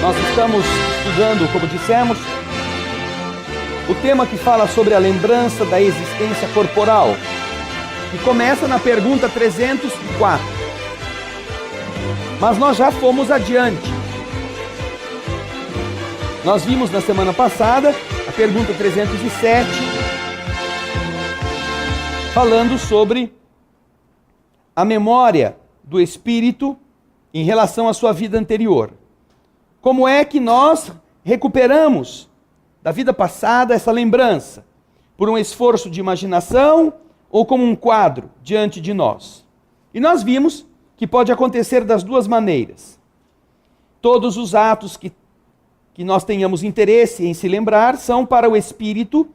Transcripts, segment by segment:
Nós estamos estudando, como dissemos, o tema que fala sobre a lembrança da existência corporal, que começa na pergunta 304. Mas nós já fomos adiante. Nós vimos na semana passada a pergunta 307, falando sobre a memória do espírito em relação à sua vida anterior. Como é que nós recuperamos da vida passada essa lembrança? Por um esforço de imaginação ou como um quadro diante de nós? E nós vimos que pode acontecer das duas maneiras. Todos os atos que nós tenhamos interesse em se lembrar são para o espírito,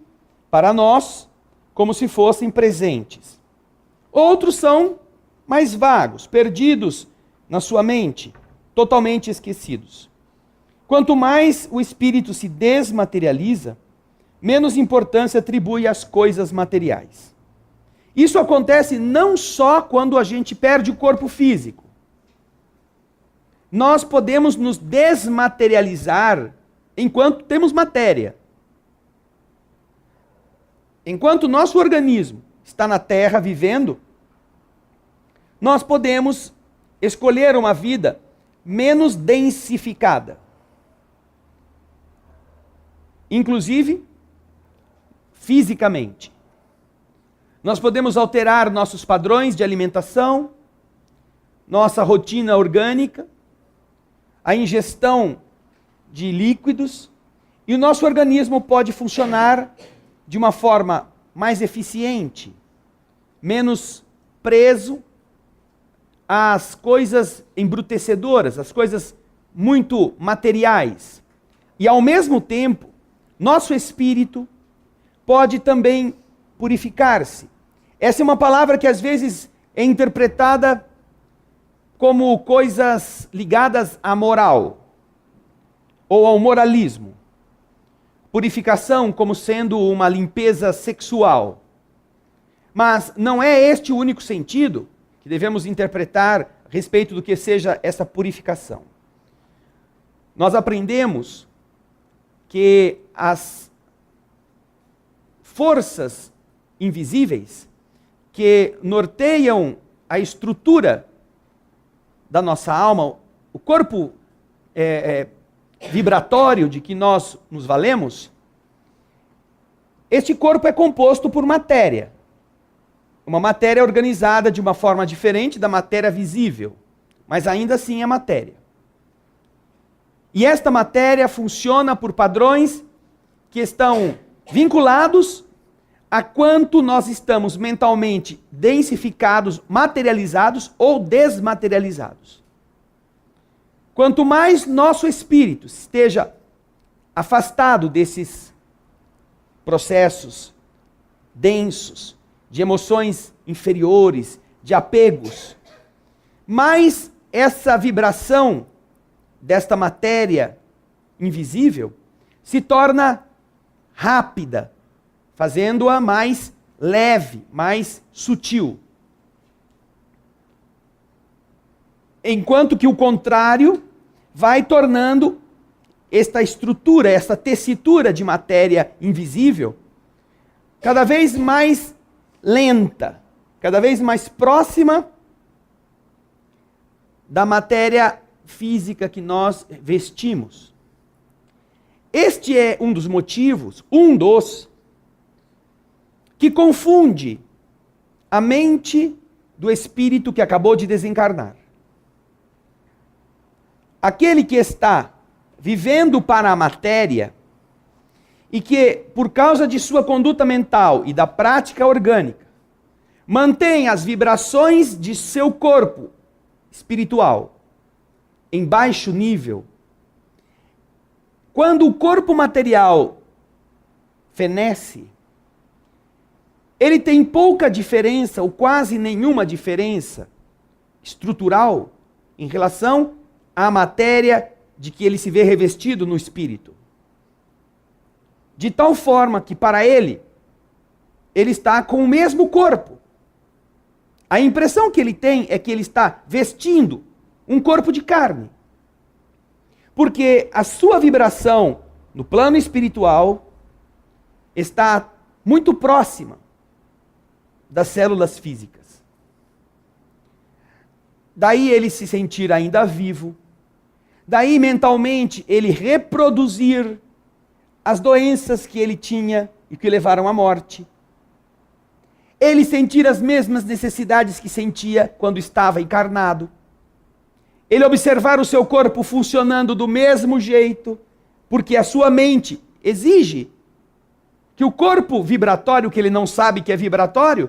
para nós, como se fossem presentes. Outros são mais vagos, perdidos na sua mente, totalmente esquecidos. Quanto mais o espírito se desmaterializa, menos importância atribui às coisas materiais. Isso acontece não só quando a gente perde o corpo físico. Nós podemos nos desmaterializar enquanto temos matéria. Enquanto o nosso organismo está na Terra vivendo, nós podemos escolher uma vida menos densificada. Inclusive, fisicamente. Nós podemos alterar nossos padrões de alimentação, nossa rotina orgânica, a ingestão de líquidos, e o nosso organismo pode funcionar de uma forma mais eficiente, menos preso às coisas embrutecedoras, às coisas muito materiais. E ao mesmo tempo, nosso espírito pode também purificar-se. Essa é uma palavra que às vezes é interpretada como coisas ligadas à moral ou ao moralismo. Purificação como sendo uma limpeza sexual. Mas não é este o único sentido que devemos interpretar a respeito do que seja essa purificação. Nós aprendemos que as forças invisíveis que norteiam a estrutura da nossa alma, o corpo vibratório de que nós nos valemos, este corpo é composto por matéria. Uma matéria organizada de uma forma diferente da matéria visível, mas ainda assim é matéria. E esta matéria funciona por padrões que estão vinculados a quanto nós estamos mentalmente densificados, materializados ou desmaterializados. Quanto mais nosso espírito esteja afastado desses processos densos, de emoções inferiores, de apegos, mais essa vibração desta matéria invisível se torna rápida, fazendo-a mais leve, mais sutil. Enquanto que o contrário vai tornando esta estrutura, esta tessitura de matéria invisível, cada vez mais lenta, cada vez mais próxima da matéria física que nós vestimos. Este é um dos motivos, que confunde a mente do espírito que acabou de desencarnar. Aquele que está vivendo para a matéria e que, por causa de sua conduta mental e da prática orgânica, mantém as vibrações de seu corpo espiritual em baixo nível, quando o corpo material fenece, ele tem pouca diferença, ou quase nenhuma diferença estrutural em relação à matéria de que ele se vê revestido no espírito. De tal forma que para ele está com o mesmo corpo. A impressão que ele tem é que ele está vestindo um corpo de carne. Porque a sua vibração no plano espiritual está muito próxima das células físicas. Daí ele se sentir ainda vivo, daí mentalmente ele reproduzir as doenças que ele tinha e que levaram à morte. Ele sentir as mesmas necessidades que sentia quando estava encarnado. Ele observar o seu corpo funcionando do mesmo jeito, porque a sua mente exige que o corpo vibratório, que ele não sabe que é vibratório,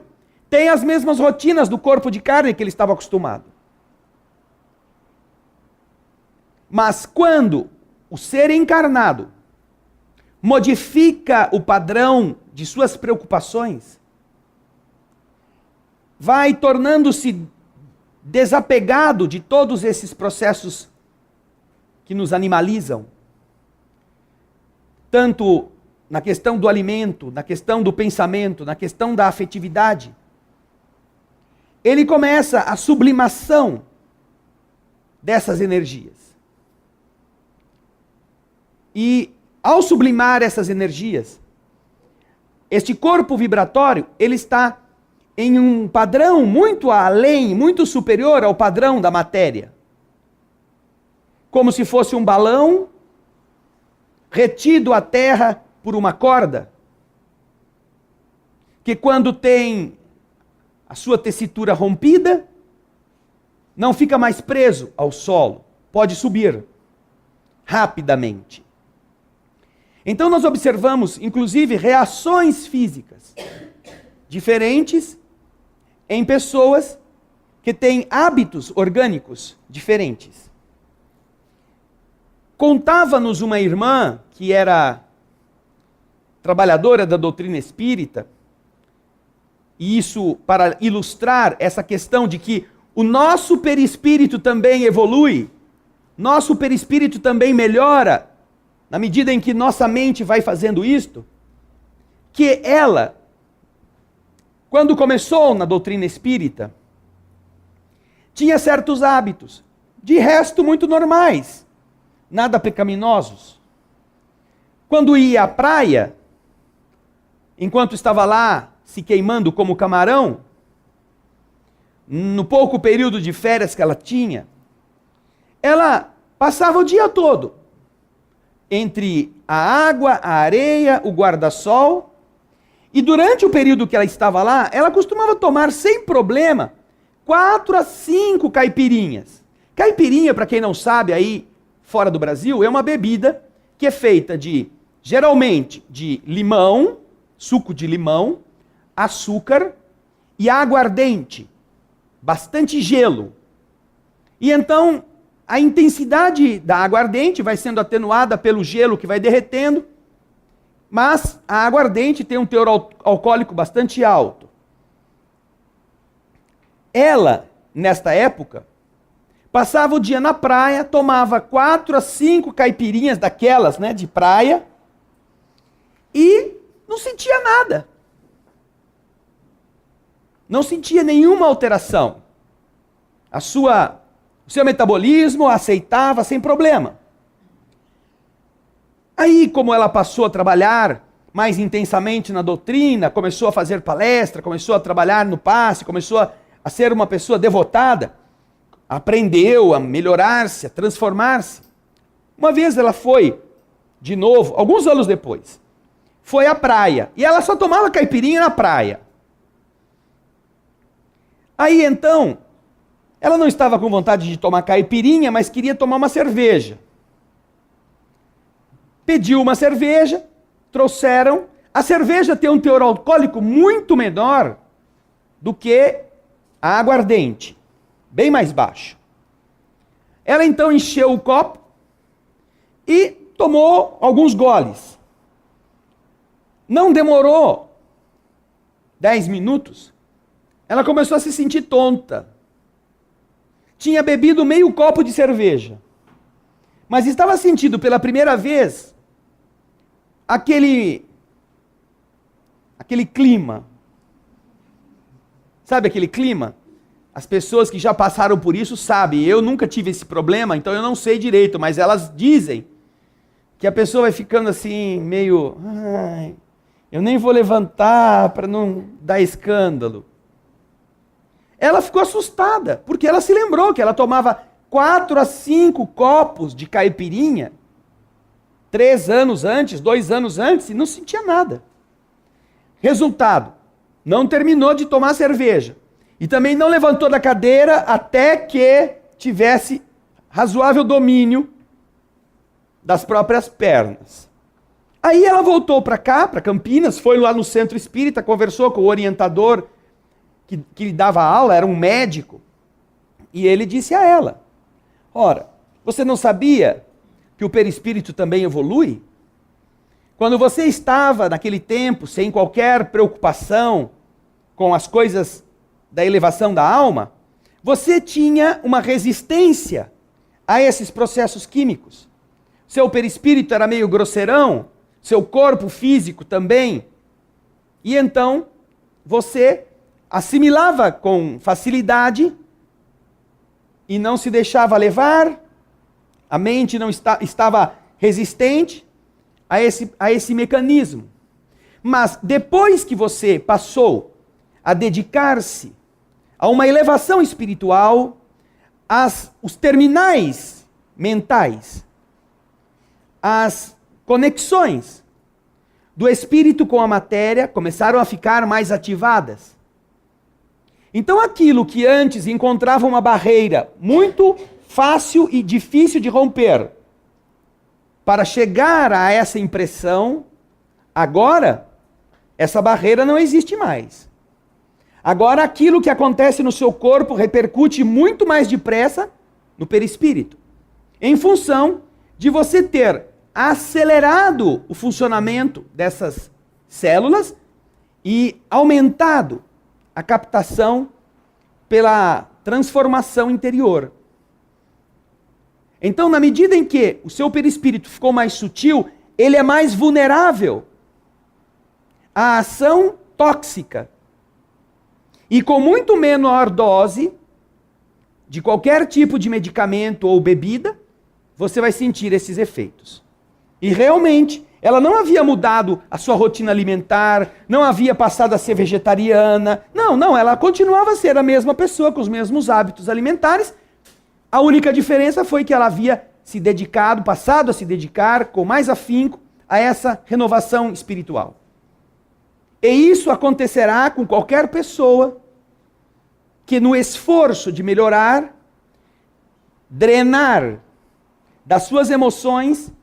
tenha as mesmas rotinas do corpo de carne que ele estava acostumado. Mas quando o ser encarnado modifica o padrão de suas preocupações, vai tornando-se desapegado de todos esses processos que nos animalizam, tanto na questão do alimento, na questão do pensamento, na questão da afetividade. Ele começa a sublimação dessas energias. E ao sublimar essas energias, este corpo vibratório, ele está em um padrão muito além, muito superior ao padrão da matéria. Como se fosse um balão retido à terra por uma corda, que quando tem a sua tessitura rompida, não fica mais preso ao solo, pode subir rapidamente. Então nós observamos, inclusive, reações físicas diferentes em pessoas que têm hábitos orgânicos diferentes. Contava-nos uma irmã que era trabalhadora da doutrina espírita, e isso para ilustrar essa questão de que o nosso perispírito também evolui, nosso perispírito também melhora, na medida em que nossa mente vai fazendo isto, que ela, quando começou na doutrina espírita, tinha certos hábitos, de resto muito normais, nada pecaminosos. Quando ia à praia, enquanto estava lá se queimando como camarão, no pouco período de férias que ela tinha, ela passava o dia todo entre a água, a areia, o guarda-sol, e durante o período que ela estava lá, ela costumava tomar sem problema 4 a 5 caipirinhas. Caipirinha, para quem não sabe, aí fora do Brasil, é uma bebida que é feita geralmente de limão, suco de limão, açúcar e aguardente, bastante gelo. E então a intensidade da aguardente vai sendo atenuada pelo gelo que vai derretendo, mas a aguardente tem um teor alcoólico bastante alto. Ela, nesta época, passava o dia na praia, tomava 4 a 5 caipirinhas daquelas, de praia, e não sentia nada. Não sentia nenhuma alteração. O seu metabolismo aceitava sem problema. Aí, como ela passou a trabalhar mais intensamente na doutrina, começou a fazer palestra, começou a trabalhar no passe, começou a ser uma pessoa devotada, aprendeu a melhorar-se, a transformar-se. Uma vez ela foi, de novo, alguns anos depois, foi à praia, e ela só tomava caipirinha na praia. Aí então, ela não estava com vontade de tomar caipirinha, mas queria tomar uma cerveja. Pediu uma cerveja, trouxeram. A cerveja tem um teor alcoólico muito menor do que a aguardente, bem mais baixo. Ela então encheu o copo e tomou alguns goles. Não demorou 10 minutos, ela começou a se sentir tonta. Tinha bebido meio copo de cerveja, mas estava sentindo pela primeira vez aquele clima. Sabe aquele clima? as pessoas que já passaram por isso sabem. Eu nunca tive esse problema, então eu não sei direito, mas elas dizem que a pessoa vai ficando assim, meio... Ai, eu nem vou levantar para não dar escândalo. Ela ficou assustada, porque ela se lembrou que ela tomava 4 a 5 copos de caipirinha 3 anos antes, 2 anos antes, e não sentia nada. Resultado, não terminou de tomar cerveja. E também não levantou da cadeira até que tivesse razoável domínio das próprias pernas. Aí ela voltou para cá, para Campinas, foi lá no centro espírita, conversou com o orientador que lhe dava aula, era um médico, e ele disse a ela: ora, você não sabia que o perispírito também evolui? Quando você estava naquele tempo sem qualquer preocupação com as coisas da elevação da alma, você tinha uma resistência a esses processos químicos. Seu perispírito era meio grosseirão, seu corpo físico também. E então você assimilava com facilidade e não se deixava levar, a mente não estava resistente a esse mecanismo. Mas depois que você passou a dedicar-se a uma elevação espiritual, os terminais mentais, as conexões do espírito com a matéria começaram a ficar mais ativadas. Então aquilo que antes encontrava uma barreira muito fácil e difícil de romper, para chegar a essa impressão, agora essa barreira não existe mais. Agora aquilo que acontece no seu corpo repercute muito mais depressa no perispírito, em função de você ter acelerado o funcionamento dessas células e aumentado a captação pela transformação interior. Então, na medida em que o seu perispírito ficou mais sutil, ele é mais vulnerável à ação tóxica. E com muito menor dose de qualquer tipo de medicamento ou bebida, você vai sentir esses efeitos. E realmente, ela não havia mudado a sua rotina alimentar, não havia passado a ser vegetariana. Não, ela continuava a ser a mesma pessoa, com os mesmos hábitos alimentares. A única diferença foi que ela havia se dedicado, passado a se dedicar com mais afinco a essa renovação espiritual. E isso acontecerá com qualquer pessoa que no esforço de melhorar, drenar das suas emoções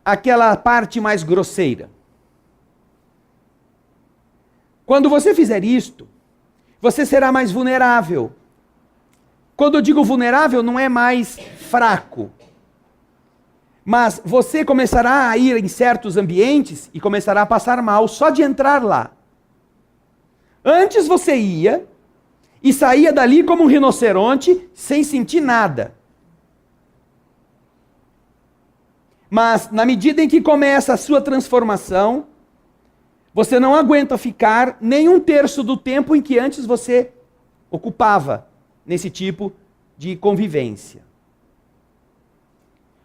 aquela parte mais grosseira. Quando você fizer isto, você será mais vulnerável. Quando eu digo vulnerável, não é mais fraco. Mas você começará a ir em certos ambientes e começará a passar mal só de entrar lá. Antes você ia e saía dali como um rinoceronte sem sentir nada. Mas na medida em que começa a sua transformação, você não aguenta ficar nem 1/3 do tempo em que antes você ocupava nesse tipo de convivência.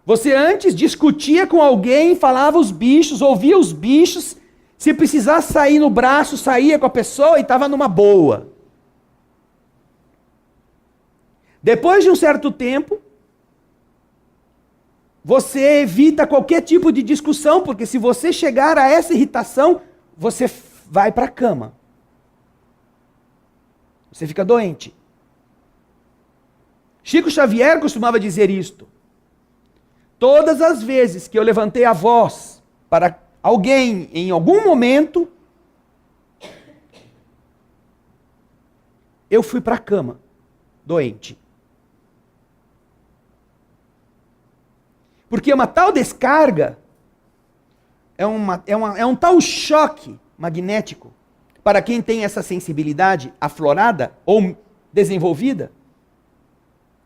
Você antes discutia com alguém, falava os bichos, ouvia os bichos, se precisasse sair no braço, saía com a pessoa e estava numa boa. Depois de um certo tempo, você evita qualquer tipo de discussão, porque se você chegar a essa irritação, você vai para a cama. Você fica doente. Chico Xavier costumava dizer isto. Todas as vezes que eu levantei a voz para alguém em algum momento, eu fui para a cama, doente. Porque uma tal descarga é um tal choque magnético para quem tem essa sensibilidade aflorada ou desenvolvida,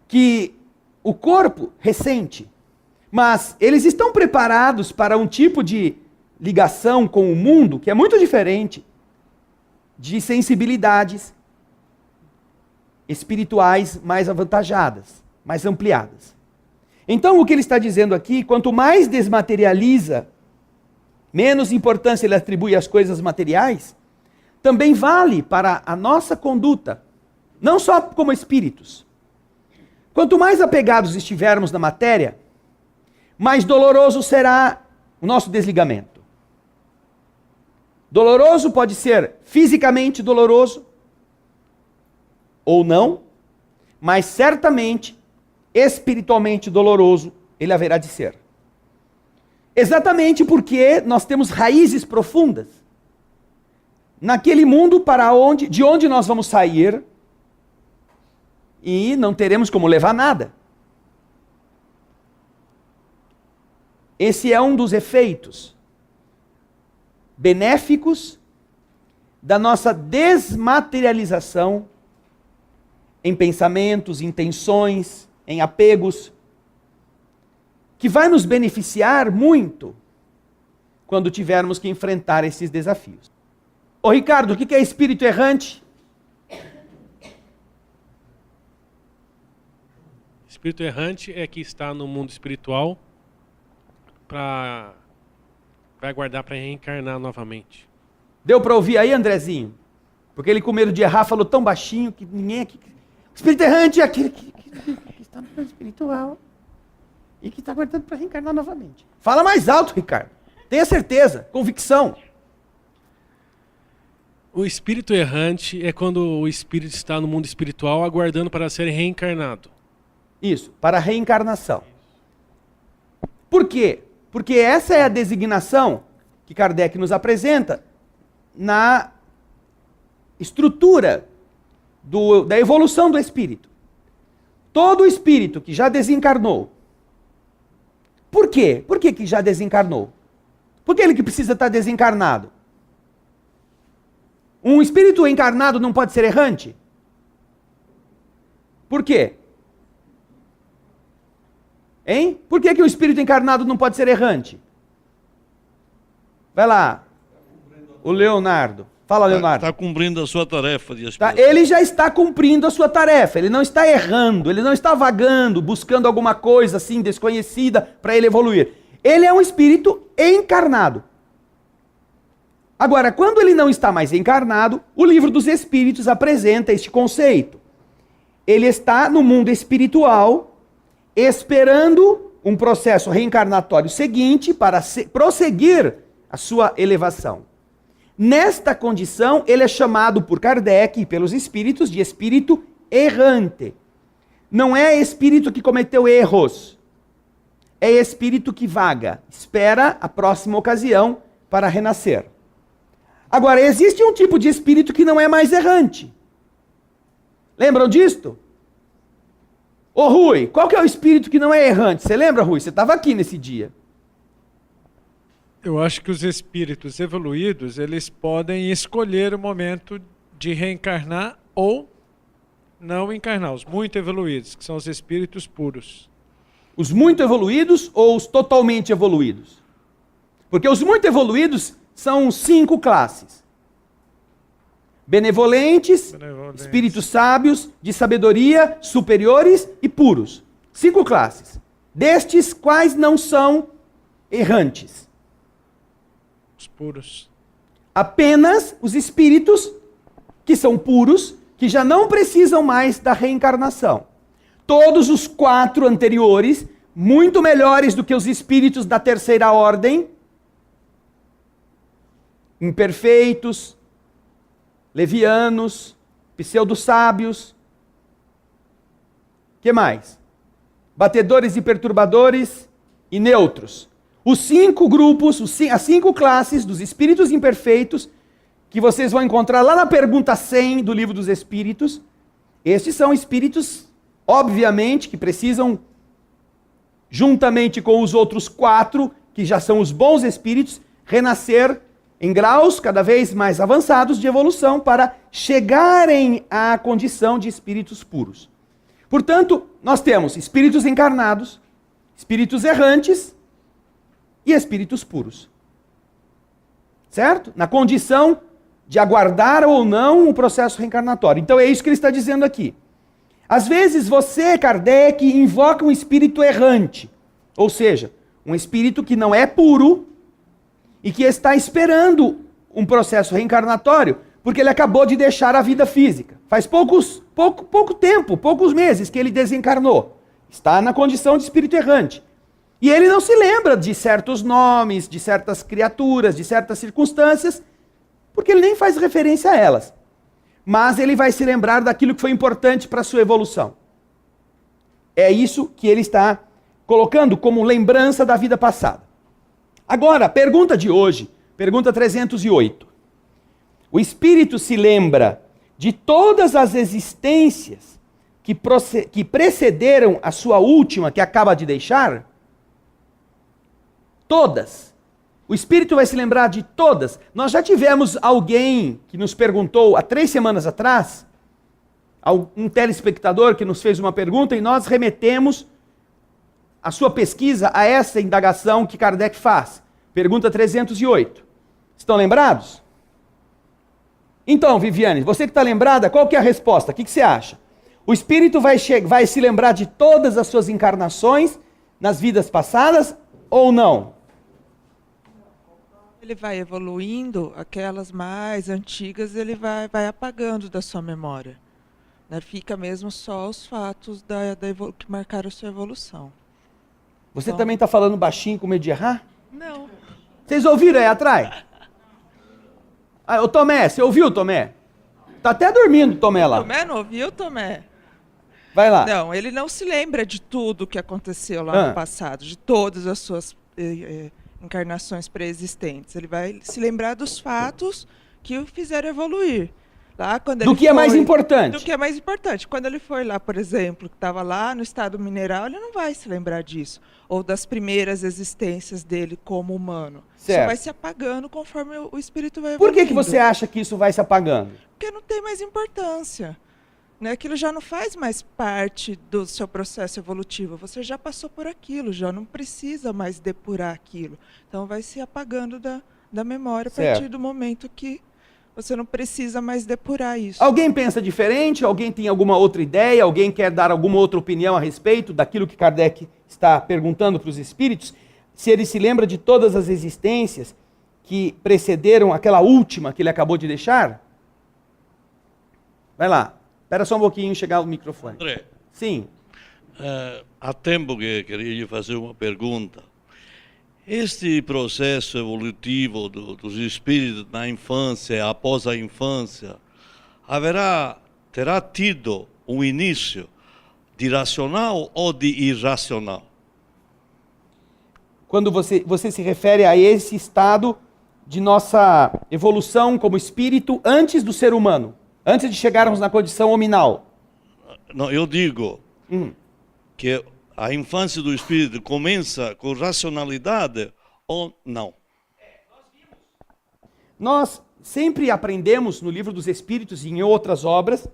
que o corpo ressente. Mas eles estão preparados para um tipo de ligação com o mundo que é muito diferente de sensibilidades espirituais mais avantajadas, mais ampliadas. Então, o que ele está dizendo aqui, quanto mais desmaterializa, menos importância ele atribui às coisas materiais, também vale para a nossa conduta, não só como espíritos. Quanto mais apegados estivermos na matéria, mais doloroso será o nosso desligamento. Doloroso pode ser fisicamente doloroso, ou não, mas certamente, espiritualmente doloroso, ele haverá de ser. Exatamente porque nós temos raízes profundas naquele mundo de onde nós vamos sair e não teremos como levar nada. Esse é um dos efeitos benéficos da nossa desmaterialização em pensamentos, intenções, em apegos, que vai nos beneficiar muito quando tivermos que enfrentar esses desafios. Ô Ricardo, o que é espírito errante? Espírito errante é que está no mundo espiritual vai aguardar para reencarnar novamente. Deu para ouvir aí, Andrezinho? Porque ele, com medo de errar, falou tão baixinho que ninguém aqui... O espírito errante é aquele que está no mundo espiritual e que está aguardando para reencarnar novamente. Fala mais alto, Ricardo. Tenha certeza, convicção. O espírito errante é quando o espírito está no mundo espiritual aguardando para ser reencarnado. Isso, para a reencarnação. Por quê? Porque essa é a designação que Kardec nos apresenta na estrutura da evolução do espírito. Todo espírito que já desencarnou. Por quê? Por que já desencarnou? Por que ele que precisa estar desencarnado? Um espírito encarnado não pode ser errante? Por quê? Hein? Por que o espírito encarnado não pode ser errante? Vai lá. O Leonardo. Fala, Leonardo. Está cumprindo a sua tarefa de expiação. Ele já está cumprindo a sua tarefa. Ele não está errando. Ele não está vagando, buscando alguma coisa assim desconhecida para ele evoluir. Ele é um espírito encarnado. Agora, quando ele não está mais encarnado, o Livro dos Espíritos apresenta este conceito. Ele está no mundo espiritual, esperando um processo reencarnatório seguinte para prosseguir a sua elevação. Nesta condição, ele é chamado por Kardec e pelos espíritos de espírito errante. Não é espírito que cometeu erros. É espírito que vaga, espera a próxima ocasião para renascer. Agora, existe um tipo de espírito que não é mais errante. Lembram disto? Ô Rui, qual que é o espírito que não é errante? Você lembra, Rui? Você estava aqui nesse dia. Eu acho que os espíritos evoluídos, eles podem escolher o momento de reencarnar ou não encarnar. Os muito evoluídos, que são os espíritos puros. Os muito evoluídos ou os totalmente evoluídos? Porque os muito evoluídos são 5 classes. Benevolentes, espíritos sábios, de sabedoria, superiores e puros. 5 classes. Destes, quais não são errantes? Os puros. Apenas os espíritos que são puros, que já não precisam mais da reencarnação. Todos os 4 anteriores, muito melhores do que os espíritos da terceira ordem, imperfeitos, levianos, pseudo-sábios. Que mais? Batedores e perturbadores e neutros. Os 5 grupos, as 5 classes dos espíritos imperfeitos, que vocês vão encontrar lá na pergunta 100 do Livro dos Espíritos, estes são espíritos, obviamente, que precisam, juntamente com os outros 4, que já são os bons espíritos, renascer em graus cada vez mais avançados de evolução para chegarem à condição de espíritos puros. Portanto, nós temos espíritos encarnados, espíritos errantes e espíritos puros. Certo? Na condição de aguardar ou não o processo reencarnatório. Então é isso que ele está dizendo aqui. Às vezes você, Kardec, invoca um espírito errante, ou seja, um espírito que não é puro e que está esperando um processo reencarnatório, porque ele acabou de deixar a vida física. Faz pouco tempo, poucos meses que ele desencarnou. Está na condição de espírito errante. E ele não se lembra de certos nomes, de certas criaturas, de certas circunstâncias, porque ele nem faz referência a elas. Mas ele vai se lembrar daquilo que foi importante para a sua evolução. É isso que ele está colocando como lembrança da vida passada. Agora, pergunta de hoje, pergunta 308. O espírito se lembra de todas as existências que precederam a sua última, que acaba de deixar? Todas. O espírito vai se lembrar de todas. Nós já tivemos alguém que nos perguntou há 3 semanas atrás, um telespectador que nos fez uma pergunta, e nós remetemos a sua pesquisa a essa indagação que Kardec faz. Pergunta 308. Estão lembrados? Então, Viviane, você que está lembrada, qual que é a resposta? O que você acha? O espírito vai se lembrar de todas as suas encarnações nas vidas passadas ou não? Ele vai evoluindo, aquelas mais antigas ele vai apagando da sua memória. Né? Fica mesmo só os fatos que marcaram a sua evolução. Você também está falando baixinho com medo de errar? Não. Vocês ouviram aí atrás? O Tomé, você ouviu, Tomé? Tá até dormindo, Tomé, lá. Tomé não ouviu, Tomé? Vai lá. Não, ele não se lembra de tudo que aconteceu lá no passado, de todas as suas encarnações pré-existentes. Ele vai se lembrar dos fatos que o fizeram evoluir. Lá, quando ele do que é mais importante. Do que é mais importante. Quando ele foi lá, por exemplo, que estava lá no estado mineral, ele não vai se lembrar disso. Ou das primeiras existências dele como humano. Certo. Isso vai se apagando conforme o espírito vai evoluindo. Por que você acha que isso vai se apagando? Porque não tem mais importância. Né? Aquilo já não faz mais parte do seu processo evolutivo. Você já passou por aquilo, já não precisa mais depurar aquilo. Então vai se apagando da memória a partir do momento que você não precisa mais depurar isso. Alguém pensa diferente? Alguém tem alguma outra ideia? Alguém quer dar alguma outra opinião a respeito daquilo que Kardec está perguntando para os espíritos? Se ele se lembra de todas as existências que precederam aquela última que ele acabou de deixar? Vai lá. Espera só um pouquinho chegar o microfone. André. Sim. Há tempo que queria lhe fazer uma pergunta. Este processo evolutivo dos espíritos na infância, após a infância, terá tido um início de racional ou de irracional? Quando você se refere a esse estado de nossa evolução como espírito antes do ser humano, antes de chegarmos na condição hominal. Não, eu digo que a infância do espírito começa com racionalidade ou não? Nós sempre aprendemos no Livro dos Espíritos e em outras obras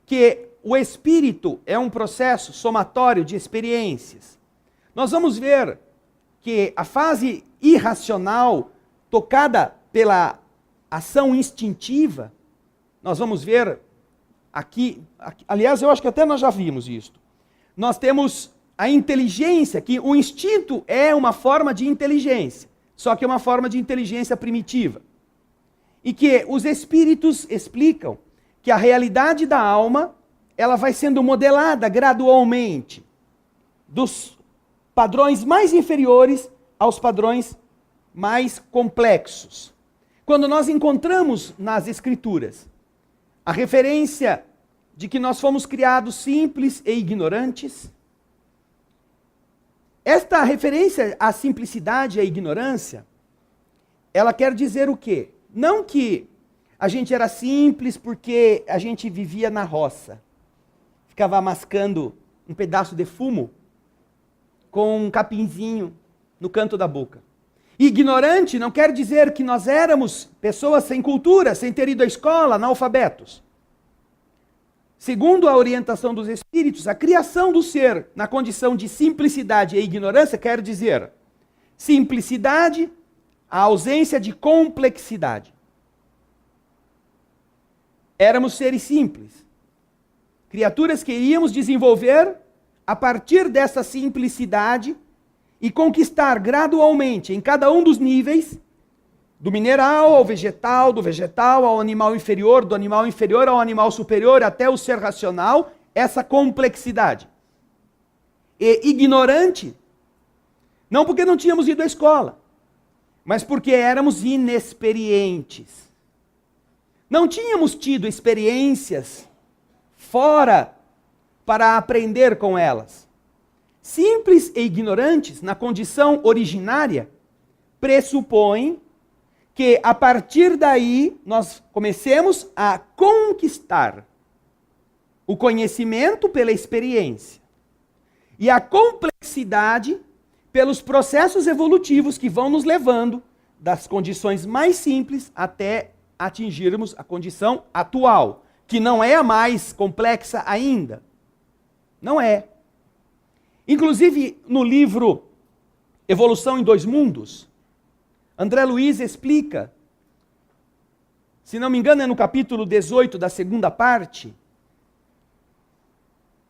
que o espírito é um processo somatório de experiências. Nós vamos ver que a fase irracional, tocada pela ação instintiva, nós vamos ver aqui, aliás, eu acho que até nós já vimos isto. Nós temos a inteligência, que o instinto é uma forma de inteligência, só que é uma forma de inteligência primitiva. E que os espíritos explicam que a realidade da alma, ela vai sendo modelada gradualmente dos padrões mais inferiores aos padrões mais complexos. Quando nós encontramos nas escrituras a referência de que nós fomos criados simples e ignorantes, esta referência à simplicidade e à ignorância, ela quer dizer o quê? Não que a gente era simples porque a gente vivia na roça, ficava mascando um pedaço de fumo com um capinzinho no canto da boca. Ignorante não quer dizer que nós éramos pessoas sem cultura, sem ter ido à escola, analfabetos. Segundo a orientação dos espíritos, a criação do ser na condição de simplicidade e ignorância quer dizer simplicidade, a ausência de complexidade. Éramos seres simples, Criaturas que iríamos desenvolver a partir dessa simplicidade e conquistar gradualmente em cada um dos níveis, do mineral ao vegetal, do vegetal ao animal inferior, do animal inferior ao animal superior, até o ser racional, essa complexidade. E ignorante, não porque não tínhamos ido à escola, mas porque éramos inexperientes. Não tínhamos tido experiências fora para aprender com elas. Simples e ignorantes, na condição originária, pressupõem que a partir daí nós comecemos a conquistar o conhecimento pela experiência e a complexidade pelos processos evolutivos que vão nos levando das condições mais simples até atingirmos a condição atual, que não é a mais complexa ainda. Não é. Inclusive, no livro Evolução em Dois Mundos, André Luiz explica, se não me engano é no capítulo 18 da segunda parte,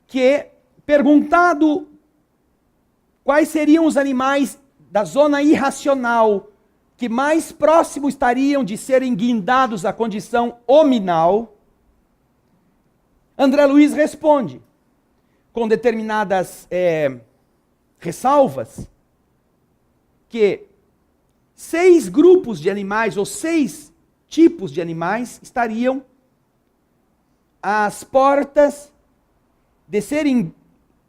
que, perguntado quais seriam os animais da zona irracional que mais próximo estariam de serem guindados à condição hominal, André Luiz responde, com determinadas ressalvas, que 6 grupos de animais, ou 6 tipos de animais, estariam às portas de serem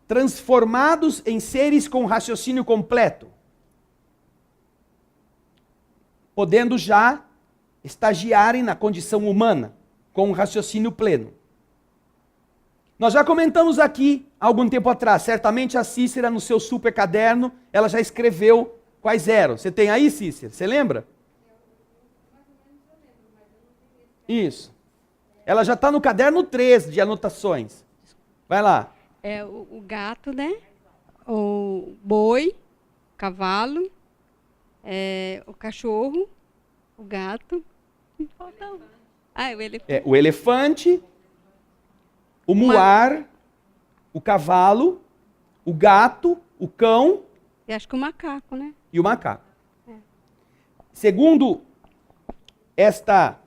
transformados em seres com raciocínio completo, podendo já estagiarem na condição humana, com um raciocínio pleno. Nós já comentamos aqui, há algum tempo atrás, certamente a Cícera, no seu super caderno, ela já escreveu quais eram. Você tem aí, Cícera? Você lembra? Isso. Ela já está no caderno 3 de anotações. Vai lá. É o gato, né? O boi, o cavalo, o cachorro, o gato. Falta um. Ah, o elefante. O elefante, o muar, o cavalo, o gato, o cão. E acho que o macaco, né? E o macaco. Segundo esta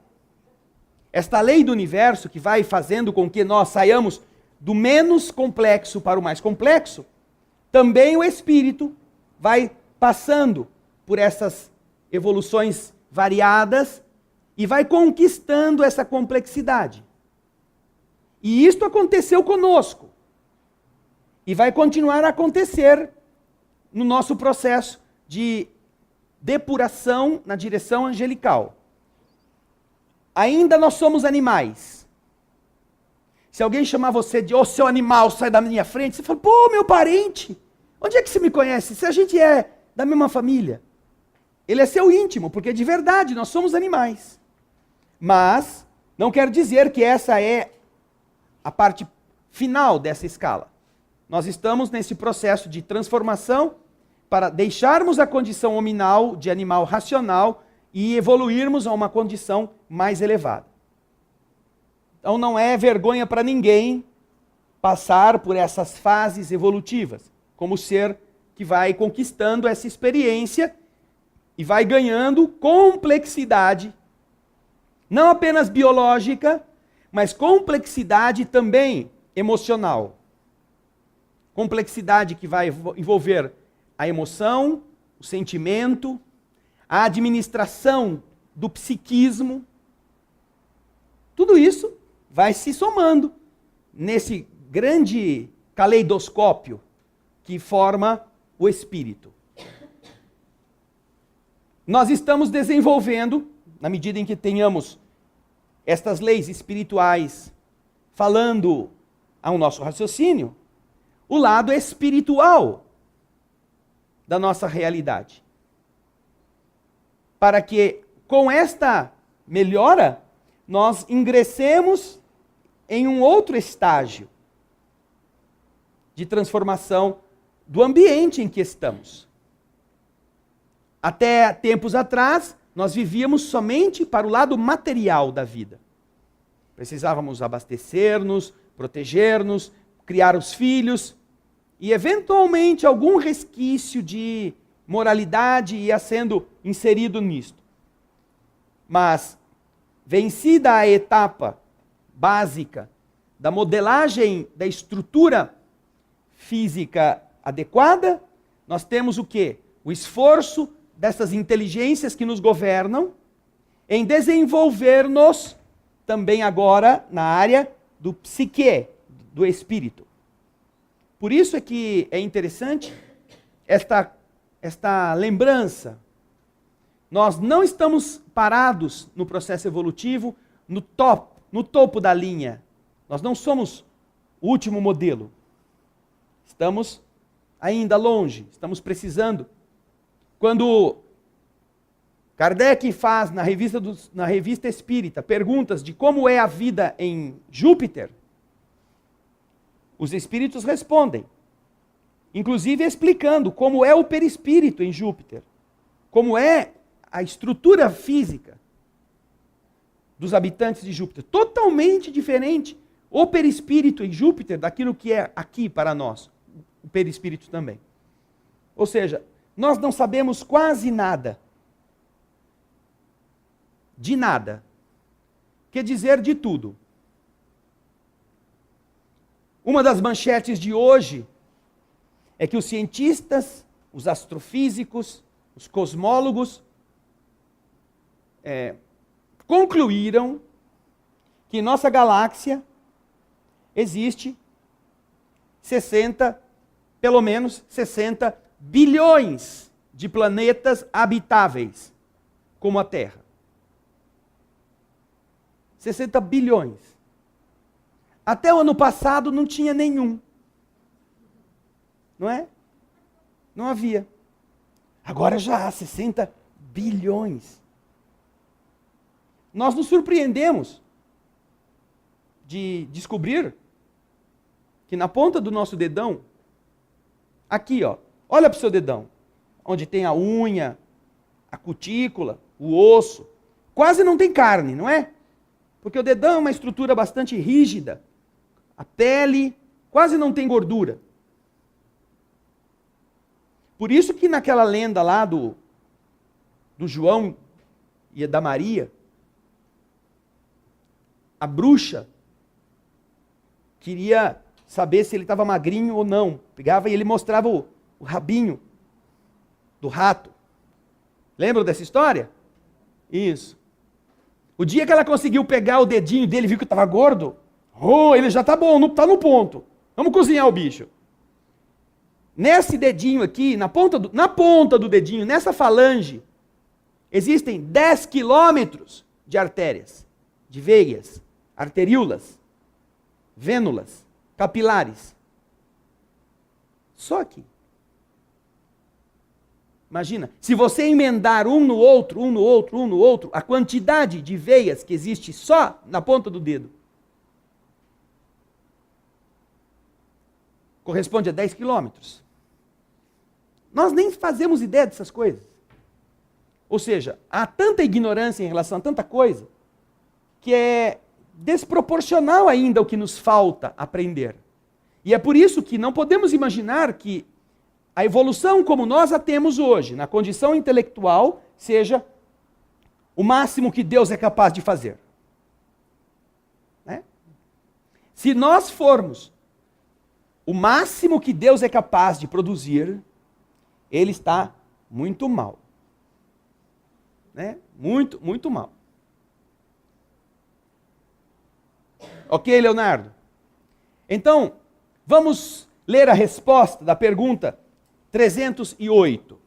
lei do universo, que vai fazendo com que nós saiamos do menos complexo para o mais complexo, também o espírito vai passando por essas evoluções variadas e vai conquistando essa complexidade. E isto aconteceu conosco. E vai continuar a acontecer no nosso processo de depuração na direção angelical. Ainda nós somos animais. Se alguém chamar você de, seu animal, sai da minha frente, você fala, pô, meu parente, onde é que você me conhece? Se a gente é da mesma família. Ele é seu íntimo, porque de verdade nós somos animais. Mas não quer dizer que essa é a parte final dessa escala. Nós estamos nesse processo de transformação para deixarmos a condição hominal de animal racional e evoluirmos a uma condição mais elevada. Então não é vergonha para ninguém passar por essas fases evolutivas, como ser que vai conquistando essa experiência e vai ganhando complexidade, não apenas biológica, mas complexidade também emocional. Complexidade que vai envolver a emoção, o sentimento, a administração do psiquismo. Tudo isso vai se somando nesse grande caleidoscópio que forma o espírito. Nós estamos desenvolvendo, na medida em que tenhamos estas leis espirituais falando ao nosso raciocínio, o lado espiritual da nossa realidade. Para que, com esta melhora, nós ingressemos em um outro estágio de transformação do ambiente em que estamos. Até tempos atrás, nós vivíamos somente para o lado material da vida. Precisávamos abastecer-nos, proteger-nos, criar os filhos, e eventualmente algum resquício de moralidade ia sendo inserido nisto. Mas, vencida a etapa básica da modelagem da estrutura física adequada, nós temos o quê? O esforço dessas inteligências que nos governam em desenvolver-nos também agora na área do psique, do espírito. Por isso é que é interessante esta lembrança. Nós não estamos parados no processo evolutivo no topo da linha. Nós não somos o último modelo. Estamos ainda longe, estamos precisando. Quando Kardec faz na revista Espírita perguntas de como é a vida em Júpiter, os espíritos respondem, inclusive explicando como é o perispírito em Júpiter, como é a estrutura física dos habitantes de Júpiter. Totalmente diferente o perispírito em Júpiter daquilo que é aqui para nós, o perispírito também. Ou seja, nós não sabemos quase nada. De nada. Quer dizer de tudo. Uma das manchetes de hoje é que os cientistas, os astrofísicos, os cosmólogos concluíram que em nossa galáxia existe pelo menos 60 bilhões de planetas habitáveis, como a Terra. 60 bilhões. Até o ano passado não tinha nenhum. Não é? Não havia. Agora já há 60 bilhões. Nós nos surpreendemos de descobrir que na ponta do nosso dedão, aqui ó, olha para o seu dedão, onde tem a unha, a cutícula, o osso, quase não tem carne, não é? Porque o dedão é uma estrutura bastante rígida, a pele quase não tem gordura. Por isso que naquela lenda lá do João e da Maria, a bruxa queria saber se ele estava magrinho ou não. Pegava e ele mostrava o rabinho do rato. Lembram dessa história? Isso. O dia que ela conseguiu pegar o dedinho dele e viu que estava gordo, ele já está bom, está no ponto. Vamos cozinhar o bicho. Nesse dedinho aqui, na ponta do dedinho, nessa falange, existem 10 quilômetros de artérias, de veias, arteríolas, vênulas, capilares. Só aqui. Imagina, se você emendar um no outro, a quantidade de veias que existe só na ponta do dedo corresponde a 10 quilômetros. Nós nem fazemos ideia dessas coisas. Ou seja, há tanta ignorância em relação a tanta coisa que é desproporcional ainda o que nos falta aprender. E é por isso que não podemos imaginar que a evolução como nós a temos hoje, na condição intelectual, seja o máximo que Deus é capaz de fazer. Né? Se nós formos o máximo que Deus é capaz de produzir, Ele está muito mal. Né? Muito, muito mal. Ok, Leonardo? Então, vamos ler a resposta da pergunta 308.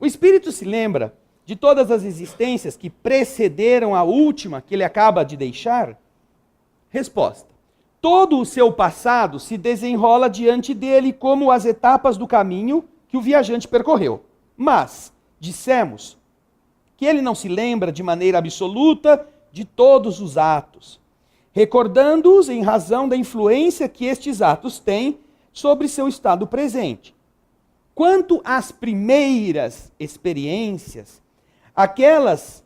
O Espírito se lembra de todas as existências que precederam a última que ele acaba de deixar? Resposta. Todo o seu passado se desenrola diante dele como as etapas do caminho que o viajante percorreu. Mas, dissemos, que ele não se lembra de maneira absoluta de todos os atos, recordando-os em razão da influência que estes atos têm sobre seu estado presente. Quanto às primeiras experiências, aquelas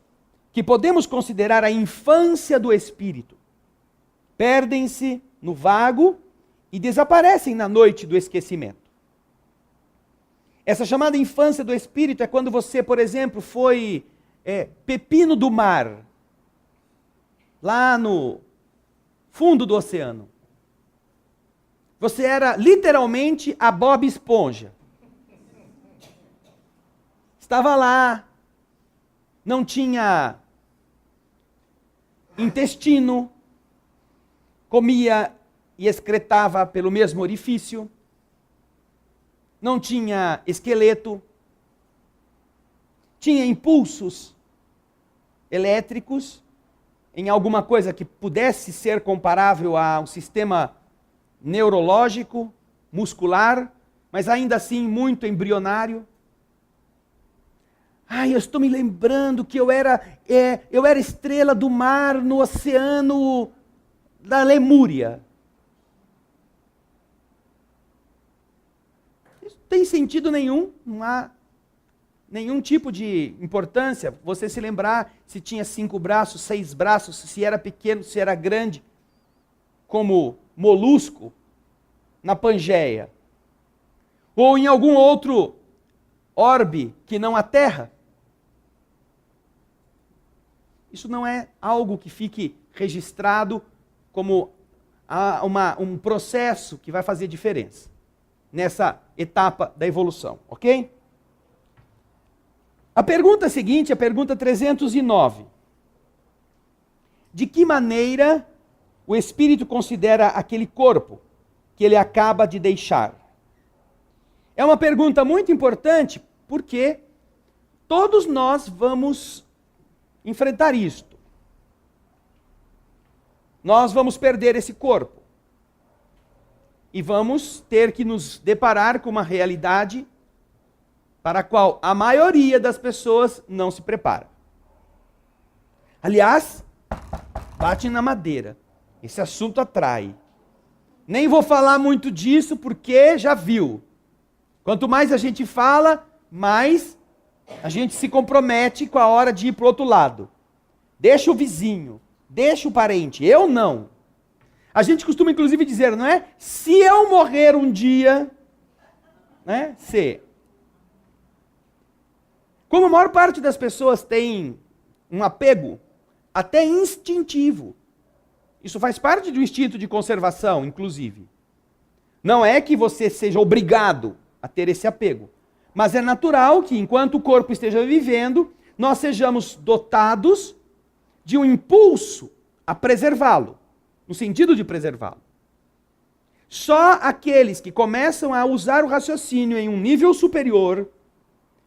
que podemos considerar a infância do espírito, perdem-se no vago e desaparecem na noite do esquecimento. Essa chamada infância do espírito é quando você, por exemplo, foi pepino do mar, lá no fundo do oceano. Você era literalmente a Bob Esponja. Estava lá, não tinha intestino, comia e excretava pelo mesmo orifício, não tinha esqueleto, tinha impulsos elétricos em alguma coisa que pudesse ser comparável a um sistema neurológico, muscular, mas ainda assim muito embrionário. Eu estou me lembrando que eu era estrela do mar no oceano da Lemúria. Isso não tem sentido nenhum, não há nenhum tipo de importância. Você se lembrar se tinha 5 braços, 6 braços, se era pequeno, se era grande, como molusco na Pangeia. Ou em algum outro orbe que não a Terra. Isso não é algo que fique registrado como um processo que vai fazer diferença nessa etapa da evolução, ok? A pergunta seguinte, a pergunta 309. De que maneira o espírito considera aquele corpo que ele acaba de deixar? É uma pergunta muito importante porque todos nós vamos enfrentar isto. Nós vamos perder esse corpo. E vamos ter que nos deparar com uma realidade para a qual a maioria das pessoas não se prepara. Aliás, bate na madeira. Esse assunto atrai. Nem vou falar muito disso porque já viu. Quanto mais a gente fala, mais a gente se compromete com a hora de ir para o outro lado. Deixa o vizinho, deixa o parente, eu não. A gente costuma inclusive dizer, não é? Se eu morrer um dia, né? Se. Como a maior parte das pessoas tem um apego até instintivo, isso faz parte do instinto de conservação, inclusive. Não é que você seja obrigado a ter esse apego, mas é natural que, enquanto o corpo esteja vivendo, nós sejamos dotados de um impulso a preservá-lo, no sentido de preservá-lo. Só aqueles que começam a usar o raciocínio em um nível superior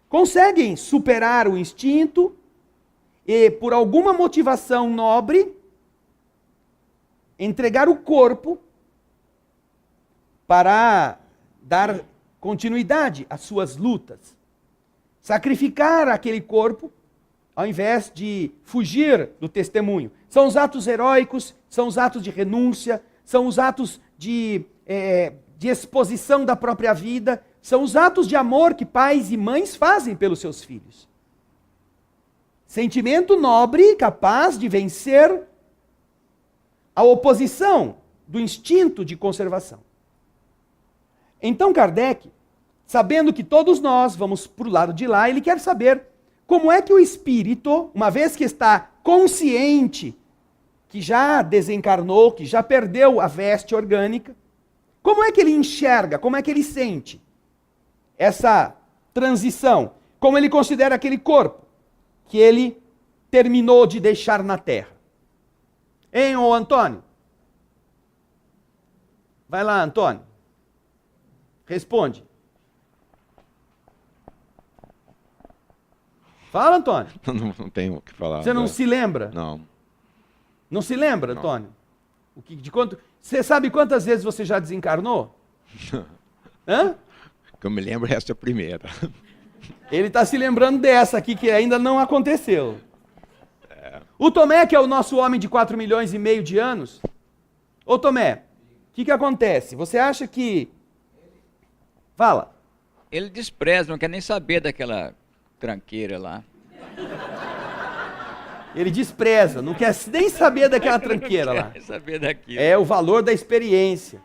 conseguem superar o instinto e, por alguma motivação nobre, entregar o corpo para dar continuidade às suas lutas. Sacrificar aquele corpo, ao invés de fugir do testemunho. São os atos heróicos, são os atos de renúncia, são os atos de exposição da própria vida, são os atos de amor que pais e mães fazem pelos seus filhos. Sentimento nobre capaz de vencer a oposição do instinto de conservação. Então Kardec, sabendo que todos nós vamos para o lado de lá, ele quer saber como é que o espírito, uma vez que está consciente, que já desencarnou, que já perdeu a veste orgânica, como é que ele enxerga, como é que ele sente essa transição, como ele considera aquele corpo que ele terminou de deixar na Terra. Hein, ô Antônio? Vai lá, Antônio. Responde. Fala, Antônio. Não tenho o que falar. Você não se lembra? Não. Não se lembra, Antônio? Você sabe quantas vezes você já desencarnou? Hã? Que eu me lembro, essa é a primeira. Ele está se lembrando dessa aqui que ainda não aconteceu. O Tomé, que é o nosso homem de 4,5 milhões de anos. Ô Tomé, o que acontece? Você acha que... Fala. Ele despreza, não quer nem saber daquela tranqueira lá. Ele despreza, não quer nem saber daquela tranqueira lá. Quer saber daquilo. É o valor da experiência.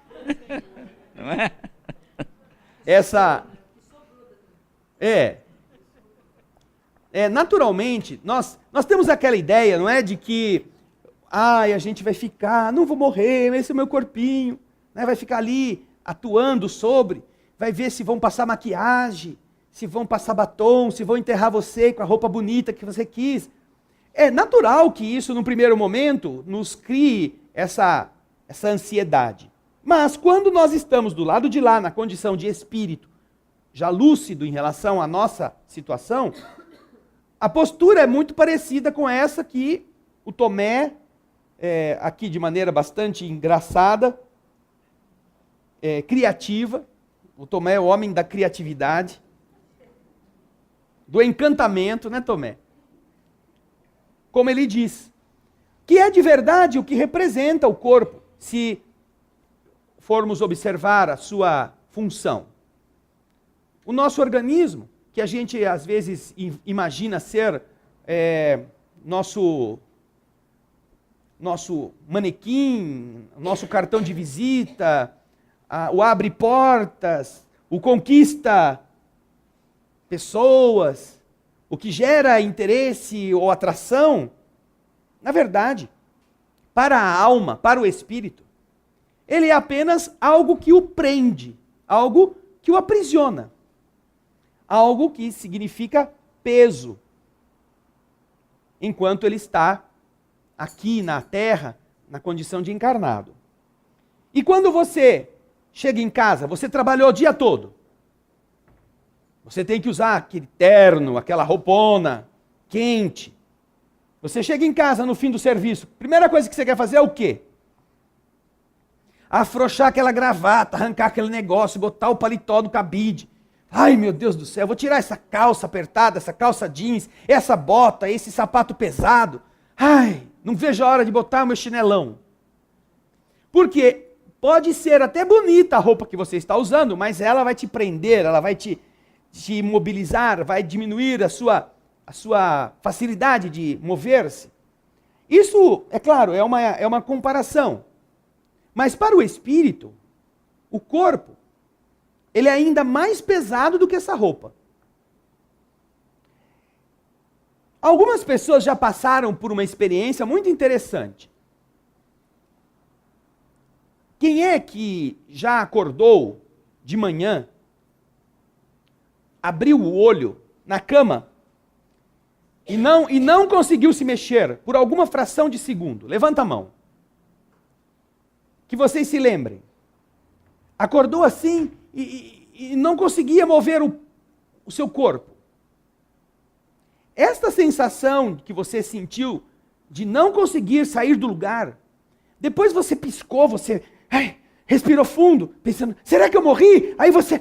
Não é? Naturalmente, nós temos aquela ideia, não é, de que a gente vai ficar, não vou morrer, esse é o meu corpinho, né, vai ficar ali atuando sobre, vai ver se vão passar maquiagem, se vão passar batom, se vão enterrar você com a roupa bonita que você quis. É natural que isso, num primeiro momento, nos crie essa ansiedade. Mas quando nós estamos do lado de lá, na condição de espírito, já lúcido em relação à nossa situação, a postura é muito parecida com essa que o Tomé, aqui de maneira bastante engraçada, criativa, o Tomé é o homem da criatividade, do encantamento, né, Tomé? Como ele diz, que é de verdade o que representa o corpo, se formos observar a sua função. O nosso organismo, que a gente às vezes imagina ser nosso manequim, nosso cartão de visita, o abre portas, o conquista pessoas, o que gera interesse ou atração, na verdade, para a alma, para o espírito, ele é apenas algo que o prende, algo que o aprisiona, algo que significa peso, enquanto ele está aqui na Terra, na condição de encarnado. E quando você chega em casa, você trabalhou o dia todo, você tem que usar aquele terno, aquela roupona quente. Você chega em casa no fim do serviço, primeira coisa que você quer fazer é o quê? Afrouxar aquela gravata, arrancar aquele negócio, botar o paletó do cabide. Ai, meu Deus do céu, vou tirar essa calça apertada, essa calça jeans, essa bota, esse sapato pesado. Ai, não vejo a hora de botar o meu chinelão. Porque pode ser até bonita a roupa que você está usando, mas ela vai te prender, ela vai te imobilizar, vai diminuir a sua facilidade de mover-se. Isso, é claro, é uma comparação. Mas para o espírito, o corpo, ele é ainda mais pesado do que essa roupa. Algumas pessoas já passaram por uma experiência muito interessante. Quem é que já acordou de manhã, abriu o olho na cama e não conseguiu se mexer por alguma fração de segundo? Levanta a mão. Que vocês se lembrem. Acordou assim e não conseguia mover o seu corpo. Esta sensação que você sentiu de não conseguir sair do lugar, depois você piscou, você respirou fundo, pensando, será que eu morri? Aí você,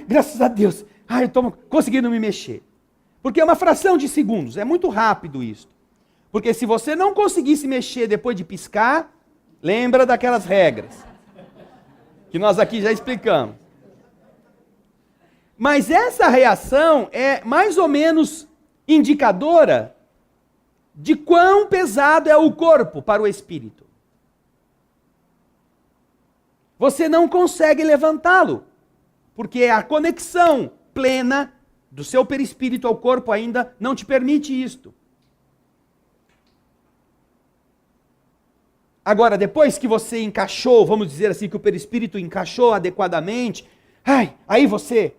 graças a Deus, eu estou conseguindo me mexer. Porque é uma fração de segundos, é muito rápido isso. Porque se você não conseguir se mexer depois de piscar, lembra daquelas regras que nós aqui já explicamos. Mas essa reação é mais ou menos indicadora de quão pesado é o corpo para o espírito. Você não consegue levantá-lo, porque a conexão plena do seu perispírito ao corpo ainda não te permite isto. Agora, depois que você encaixou, vamos dizer assim, que o perispírito encaixou adequadamente, aí você,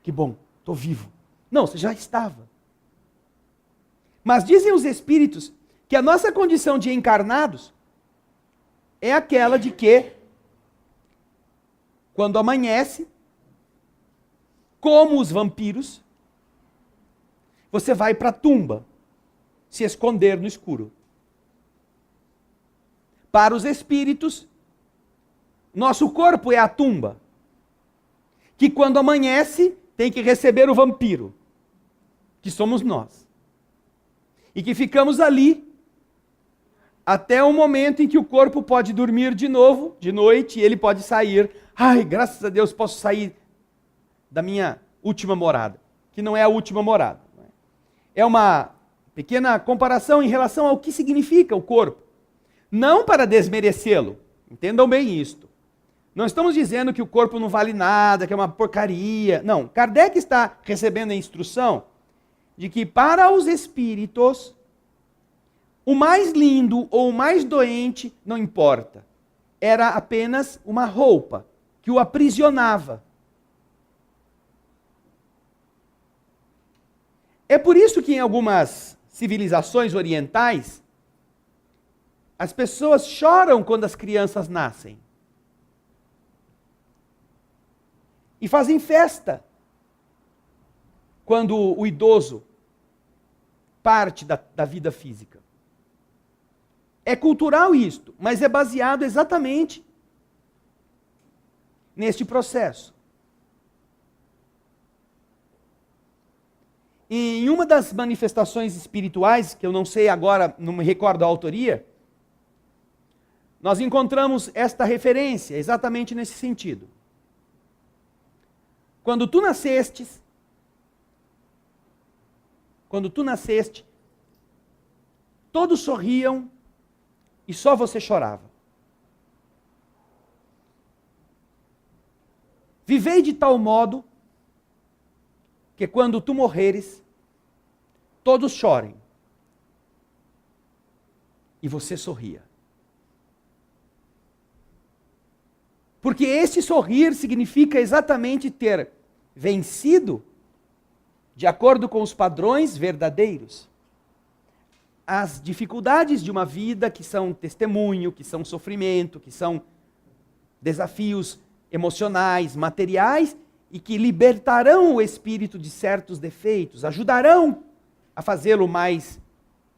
que bom, estou vivo. Não, você já estava. Mas dizem os espíritos que a nossa condição de encarnados é aquela de que, quando amanhece, como os vampiros, você vai para a tumba, se esconder no escuro. Para os espíritos, nosso corpo é a tumba, que quando amanhece tem que receber o vampiro, que somos nós. E que ficamos ali até o momento em que o corpo pode dormir de novo, de noite, e ele pode sair. Graças a Deus posso sair da minha última morada, que não é a última morada. É uma Pequena comparação em relação ao que significa o corpo. Não para desmerecê-lo. Entendam bem isto. Não estamos dizendo que o corpo não vale nada, que é uma porcaria. Não. Kardec está recebendo a instrução de que para os espíritos, o mais lindo ou o mais doente, não importa. Era apenas uma roupa que o aprisionava. É por isso que em algumas civilizações orientais, as pessoas choram quando as crianças nascem. E fazem festa quando o idoso parte da vida física. É cultural isto, mas é baseado exatamente neste processo. Em uma das manifestações espirituais, que eu não sei agora, não me recordo a autoria, nós encontramos esta referência exatamente nesse sentido. Quando tu nasceste, todos sorriam e só você chorava. Vivei de tal modo que quando tu morreres, todos chorem e você sorria. Porque esse sorrir significa exatamente ter vencido, de acordo com os padrões verdadeiros, as dificuldades de uma vida que são testemunho, que são sofrimento, que são desafios emocionais, materiais, e que libertarão o espírito de certos defeitos, ajudarão a fazê-lo mais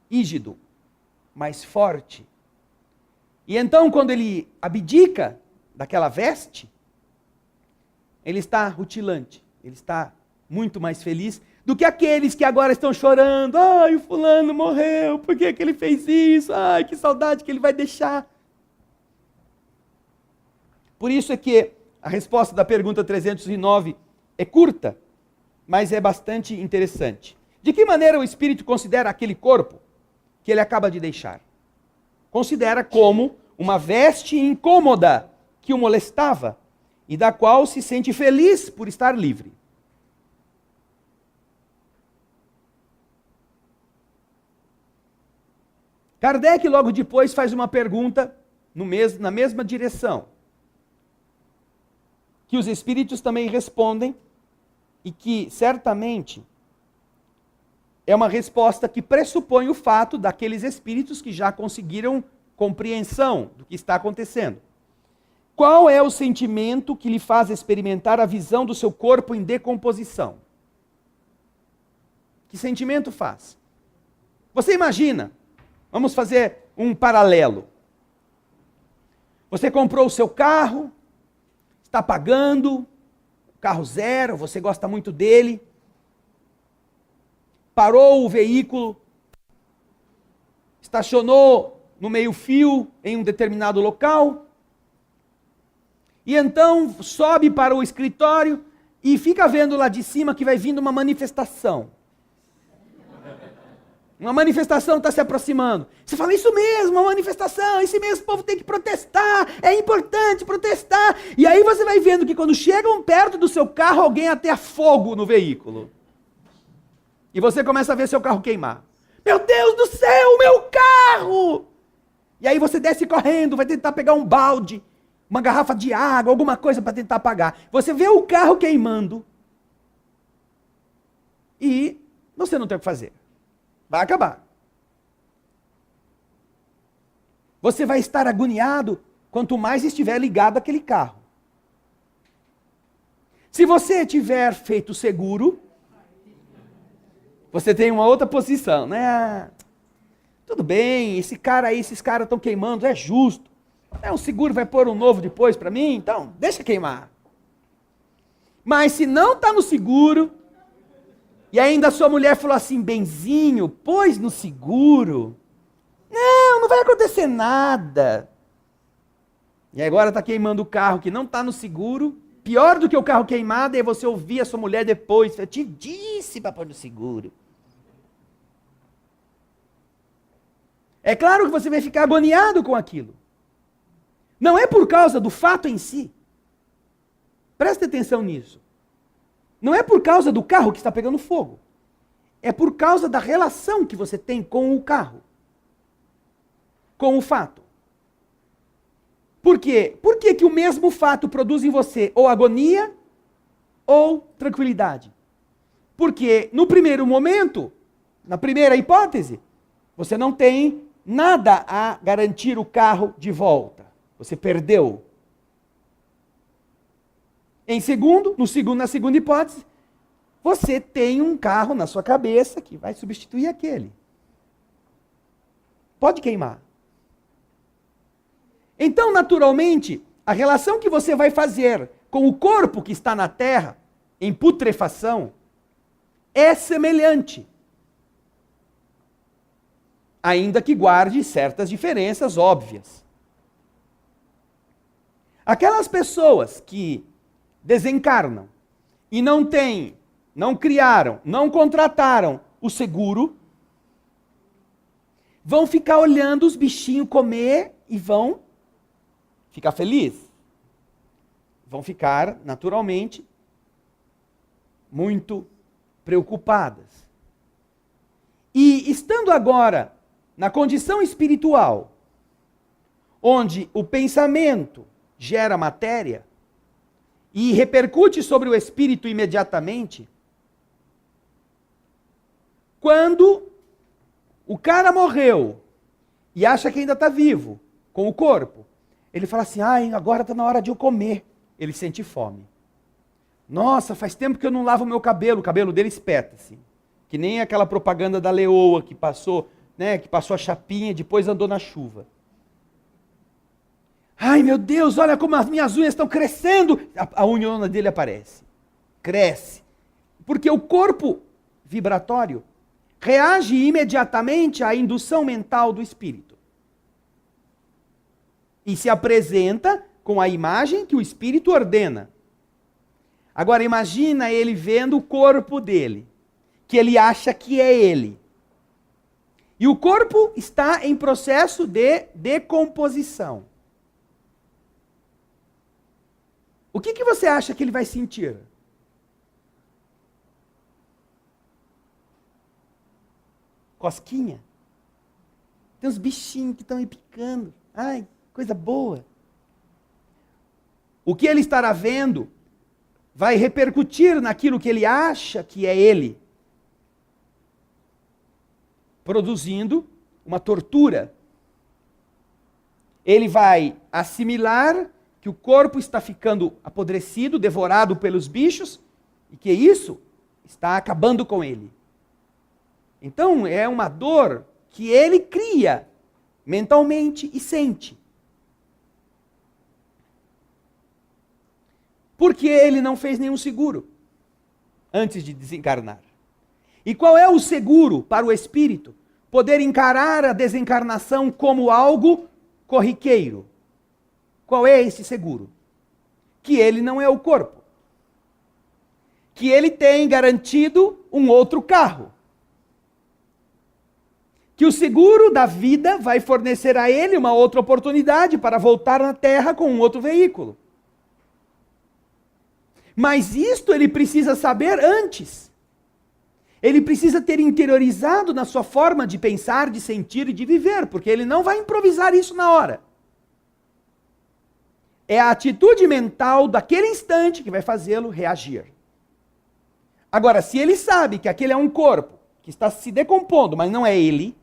rígido, mais forte. E então, quando ele abdica daquela veste, ele está rutilante, ele está muito mais feliz do que aqueles que agora estão chorando. Ai, o fulano morreu, por que ele fez isso? Ai, que saudade que ele vai deixar. Por isso é que a resposta da pergunta 309 é curta, mas é bastante interessante. De que maneira o espírito considera aquele corpo que ele acaba de deixar? Considera como uma veste incômoda que o molestava e da qual se sente feliz por estar livre. Kardec logo depois faz uma pergunta na mesma direção, que os espíritos também respondem e que certamente é uma resposta que pressupõe o fato daqueles espíritos que já conseguiram compreensão do que está acontecendo. Qual é o sentimento que lhe faz experimentar a visão do seu corpo em decomposição? Que sentimento faz? Você imagina, vamos fazer um paralelo. Você comprou o seu carro, está pagando, carro zero, você gosta muito dele, parou o veículo, estacionou no meio-fio em um determinado local, e então sobe para o escritório e fica vendo lá de cima que vai vindo uma manifestação. Uma manifestação está se aproximando. Você fala, isso mesmo, uma manifestação, esse mesmo povo tem que protestar, é importante protestar. E aí você vai vendo que quando chegam perto do seu carro, alguém ateia fogo no veículo. E você começa a ver seu carro queimar. Meu Deus do céu, meu carro! E aí você desce correndo, vai tentar pegar um balde, uma garrafa de água, alguma coisa para tentar apagar. Você vê o carro queimando e você não tem o que fazer. Vai acabar. Você vai estar agoniado quanto mais estiver ligado àquele carro. Se você tiver feito seguro, você tem uma outra posição, né? Tudo bem, esses caras estão queimando, é justo. O seguro vai pôr um novo depois para mim, então deixa queimar. Mas se não está no seguro, e ainda a sua mulher falou assim, benzinho, pôs no seguro. Não vai acontecer nada. E agora está queimando o carro que não está no seguro. Pior do que o carro queimado é você ouvir a sua mulher depois. Eu te disse para pôr no seguro. É claro que você vai ficar agoniado com aquilo. Não é por causa do fato em si. Preste atenção nisso. Não é por causa do carro que está pegando fogo. É por causa da relação que você tem com o carro. Com o fato. Por quê? Por que que o mesmo fato produz em você ou agonia ou tranquilidade? Porque no primeiro momento, na primeira hipótese, você não tem nada a garantir o carro de volta. Você perdeu. Na segunda hipótese, você tem um carro na sua cabeça que vai substituir aquele. Pode queimar. Então, naturalmente, a relação que você vai fazer com o corpo que está na terra, em putrefação, é semelhante. Ainda que guarde certas diferenças óbvias. Aquelas pessoas que desencarnam e não têm, não criaram, não contrataram o seguro, vão ficar olhando os bichinhos comer e vão ficar felizes. Vão ficar, naturalmente, muito preocupadas. E estando agora na condição espiritual, onde o pensamento gera matéria e repercute sobre o espírito imediatamente, quando o cara morreu e acha que ainda está vivo com o corpo, ele fala assim, agora está na hora de eu comer. Ele sente fome. Nossa, faz tempo que eu não lavo o meu cabelo. O cabelo dele espeta, assim. Que nem aquela propaganda da leoa que passou, né, que passou a chapinha e depois andou na chuva. Ai, meu Deus, olha como as minhas unhas estão crescendo. A unhona dele aparece. Cresce. Porque o corpo vibratório reage imediatamente à indução mental do espírito. E se apresenta com a imagem que o espírito ordena. Agora imagina ele vendo o corpo dele, que ele acha que é ele. E o corpo está em processo de decomposição. O que você acha que ele vai sentir? Cosquinha? Tem uns bichinhos que estão aí picando. Ai, coisa boa. O que ele estará vendo vai repercutir naquilo que ele acha que é ele, produzindo uma tortura. Ele vai assimilar que o corpo está ficando apodrecido, devorado pelos bichos, e que isso está acabando com ele. Então é uma dor que ele cria mentalmente e sente. Porque ele não fez nenhum seguro antes de desencarnar. E qual é o seguro para o espírito? Poder encarar a desencarnação como algo corriqueiro. Qual é esse seguro? Que ele não é o corpo. Que ele tem garantido um outro carro. Que o seguro da vida vai fornecer a ele uma outra oportunidade para voltar na Terra com um outro veículo. Mas isto ele precisa saber antes. Ele precisa ter interiorizado na sua forma de pensar, de sentir e de viver, porque ele não vai improvisar isso na hora. É a atitude mental daquele instante que vai fazê-lo reagir. Agora, se ele sabe que aquele é um corpo que está se decompondo, mas não é ele,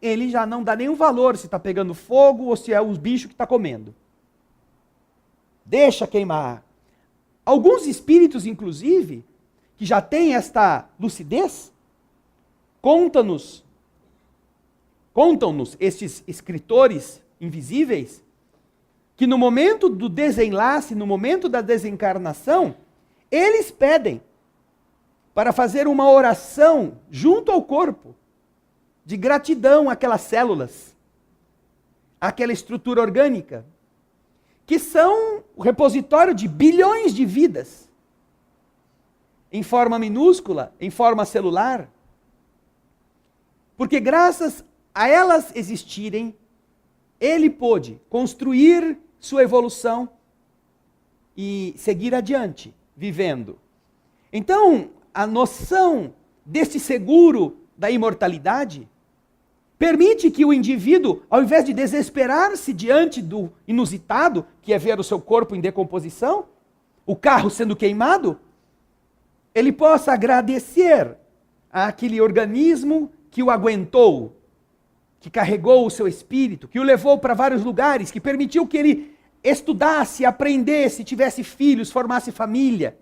ele já não dá nenhum valor se está pegando fogo ou se é os bichos que está comendo. Deixa queimar. Alguns espíritos, inclusive, que já têm esta lucidez, contam-nos estes escritores invisíveis, que no momento do desenlace, no momento da desencarnação, eles pedem para fazer uma oração junto ao corpo, de gratidão àquelas células, àquela estrutura orgânica, que são o repositório de bilhões de vidas, em forma minúscula, em forma celular. Porque graças a elas existirem, ele pôde construir sua evolução e seguir adiante, vivendo. Então, a noção deste seguro da imortalidade permite que o indivíduo, ao invés de desesperar-se diante do inusitado, que é ver o seu corpo em decomposição, o carro sendo queimado, ele possa agradecer àquele organismo que o aguentou, que carregou o seu espírito, que o levou para vários lugares, que permitiu que ele estudasse, aprendesse, tivesse filhos, formasse família,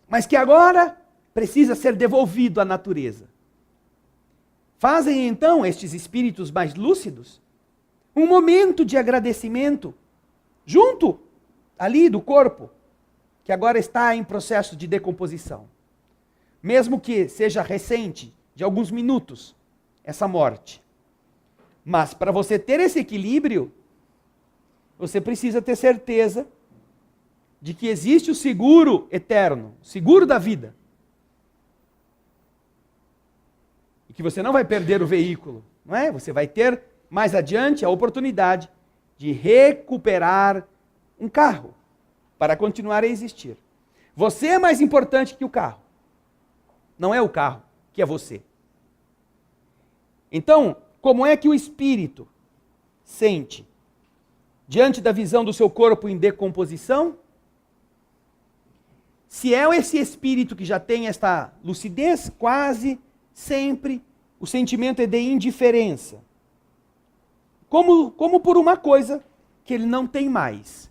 mas que agora precisa ser devolvido à natureza. Fazem então estes espíritos mais lúcidos um momento de agradecimento junto ali do corpo, que agora está em processo de decomposição. Mesmo que seja recente, de alguns minutos, essa morte. Mas para você ter esse equilíbrio, você precisa ter certeza de que existe o seguro eterno, o seguro da vida. E que você não vai perder o veículo, não é? Você vai ter mais adiante a oportunidade de recuperar um carro para continuar a existir. Você é mais importante que o carro. Não é o carro que é você. Então, como é que o espírito sente diante da visão do seu corpo em decomposição? Se é esse espírito que já tem esta lucidez, quase sempre o sentimento é de indiferença. Como por uma coisa que ele não tem mais.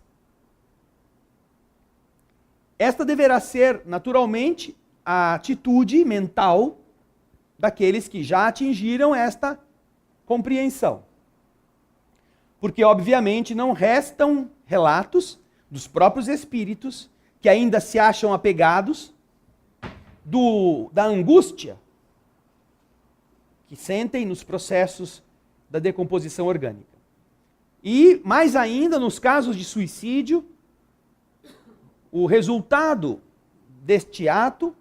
Esta deverá ser, naturalmente, a atitude mental daqueles que já atingiram esta compreensão. Porque, obviamente, não restam relatos dos próprios espíritos que ainda se acham apegados da angústia que sentem nos processos da decomposição orgânica. E, mais ainda, nos casos de suicídio, o resultado deste ato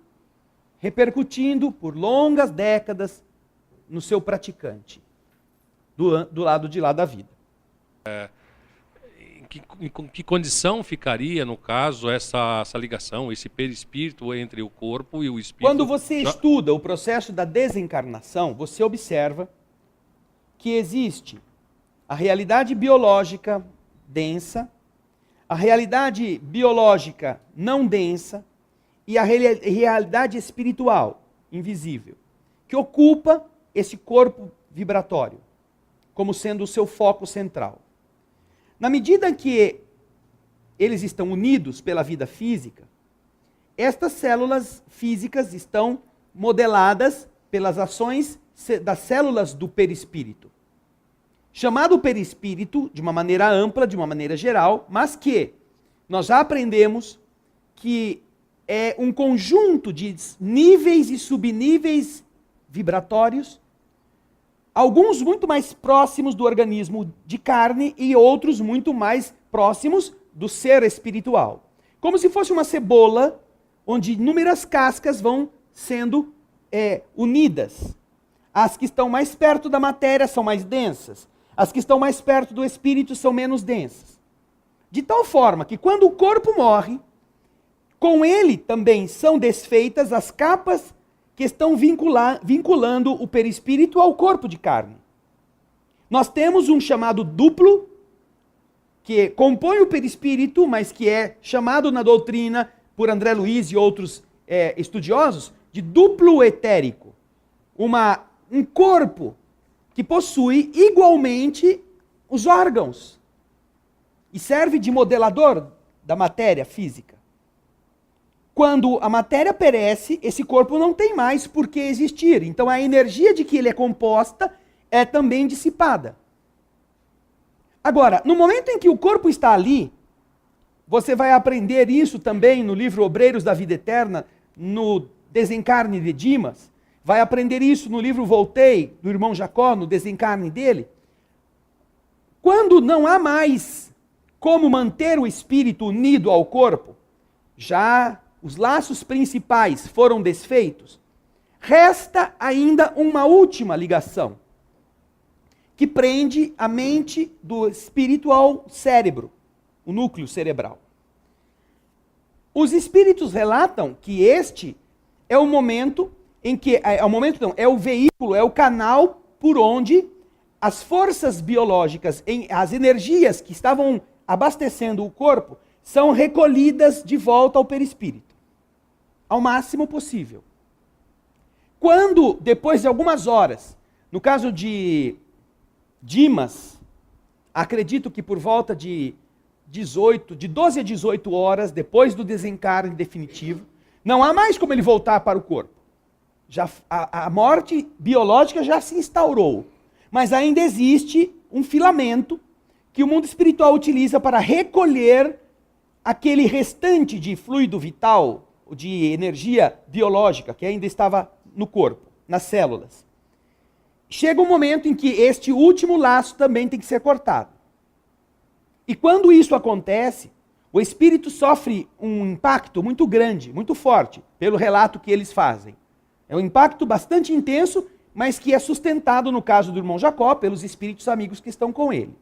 repercutindo por longas décadas no seu praticante, do lado de lá da vida. Em que condição ficaria, no caso, essa ligação, esse perispírito entre o corpo e o espírito? Quando você estuda o processo da desencarnação, você observa que existe a realidade biológica densa, a realidade biológica não densa e a realidade espiritual invisível, que ocupa esse corpo vibratório como sendo o seu foco central. Na medida que eles estão unidos pela vida física, estas células físicas estão modeladas pelas ações das células do perispírito. Chamado perispírito de uma maneira ampla, de uma maneira geral, mas que nós já aprendemos que é um conjunto de níveis e subníveis vibratórios, alguns muito mais próximos do organismo de carne e outros muito mais próximos do ser espiritual. Como se fosse uma cebola, onde inúmeras cascas vão sendo unidas. As que estão mais perto da matéria são mais densas. As que estão mais perto do espírito são menos densas. De tal forma que quando o corpo morre, com ele também são desfeitas as capas que estão vinculando o perispírito ao corpo de carne. Nós temos um chamado duplo, que compõe o perispírito, mas que é chamado na doutrina, por André Luiz e outros estudiosos, de duplo etérico. Um corpo que possui igualmente os órgãos e serve de modelador da matéria física. Quando a matéria perece, esse corpo não tem mais por que existir. Então a energia de que ele é composta é também dissipada. Agora, no momento em que o corpo está ali, você vai aprender isso também no livro Obreiros da Vida Eterna, no Desencarne de Dimas, vai aprender isso no livro Voltei, do irmão Jacó, no desencarne dele. Quando não há mais como manter o espírito unido ao corpo, já os laços principais foram desfeitos, resta ainda uma última ligação, que prende a mente do espírito ao cérebro, o núcleo cerebral. Os espíritos relatam que este é o momento em que, é o veículo, é o canal por onde as forças biológicas, as energias que estavam abastecendo o corpo, são recolhidas de volta ao perispírito, ao máximo possível. Quando, depois de algumas horas, no caso de Dimas, acredito que por volta de 12 a 18 horas, depois do desencarne definitivo, não há mais como ele voltar para o corpo. A morte biológica já se instaurou, mas ainda existe um filamento que o mundo espiritual utiliza para recolher aquele restante de fluido vital, de energia biológica que ainda estava no corpo, nas células. Chega um momento em que este último laço também tem que ser cortado. E quando isso acontece, o espírito sofre um impacto muito grande, muito forte, pelo relato que eles fazem. É um impacto bastante intenso, mas que é sustentado, no caso do irmão Jacó, pelos espíritos amigos que estão com ele.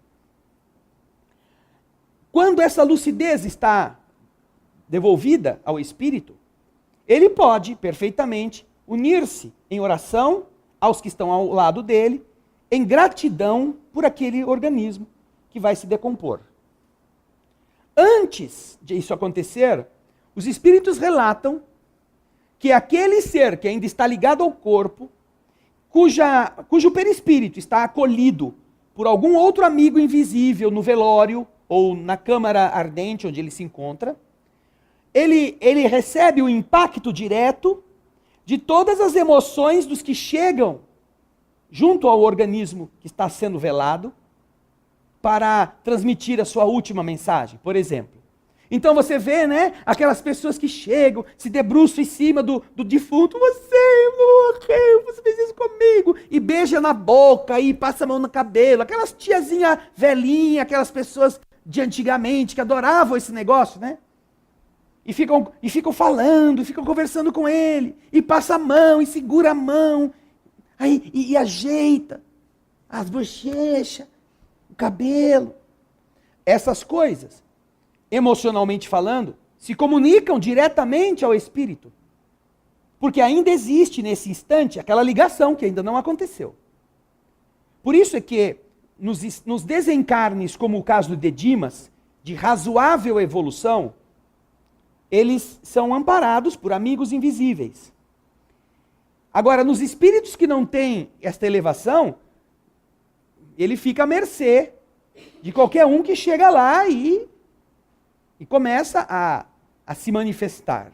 Quando essa lucidez está devolvida ao espírito, ele pode perfeitamente unir-se em oração aos que estão ao lado dele, em gratidão por aquele organismo que vai se decompor. Antes de isso acontecer, os espíritos relatam que aquele ser que ainda está ligado ao corpo, cujo perispírito está acolhido por algum outro amigo invisível no velório ou na câmara ardente onde ele se encontra, ele recebe o impacto direto de todas as emoções dos que chegam junto ao organismo que está sendo velado para transmitir a sua última mensagem, por exemplo. Então você vê, né, aquelas pessoas que chegam, se debruçam em cima do defunto, você morreu, você fez isso comigo, e beija na boca, e passa a mão no cabelo, aquelas tiazinha velhinha, aquelas pessoas de antigamente que adoravam esse negócio, né? E ficam falando, ficam conversando com ele, e passa a mão, e segura a mão, aí, e ajeita as bochechas, o cabelo. Essas coisas, emocionalmente falando, se comunicam diretamente ao espírito. Porque ainda existe nesse instante aquela ligação que ainda não aconteceu. Por isso é que nos desencarnes, como o caso de Dimas, de razoável evolução, eles são amparados por amigos invisíveis. Agora, nos espíritos que não têm esta elevação, ele fica à mercê de qualquer um que chega lá e começa a se manifestar.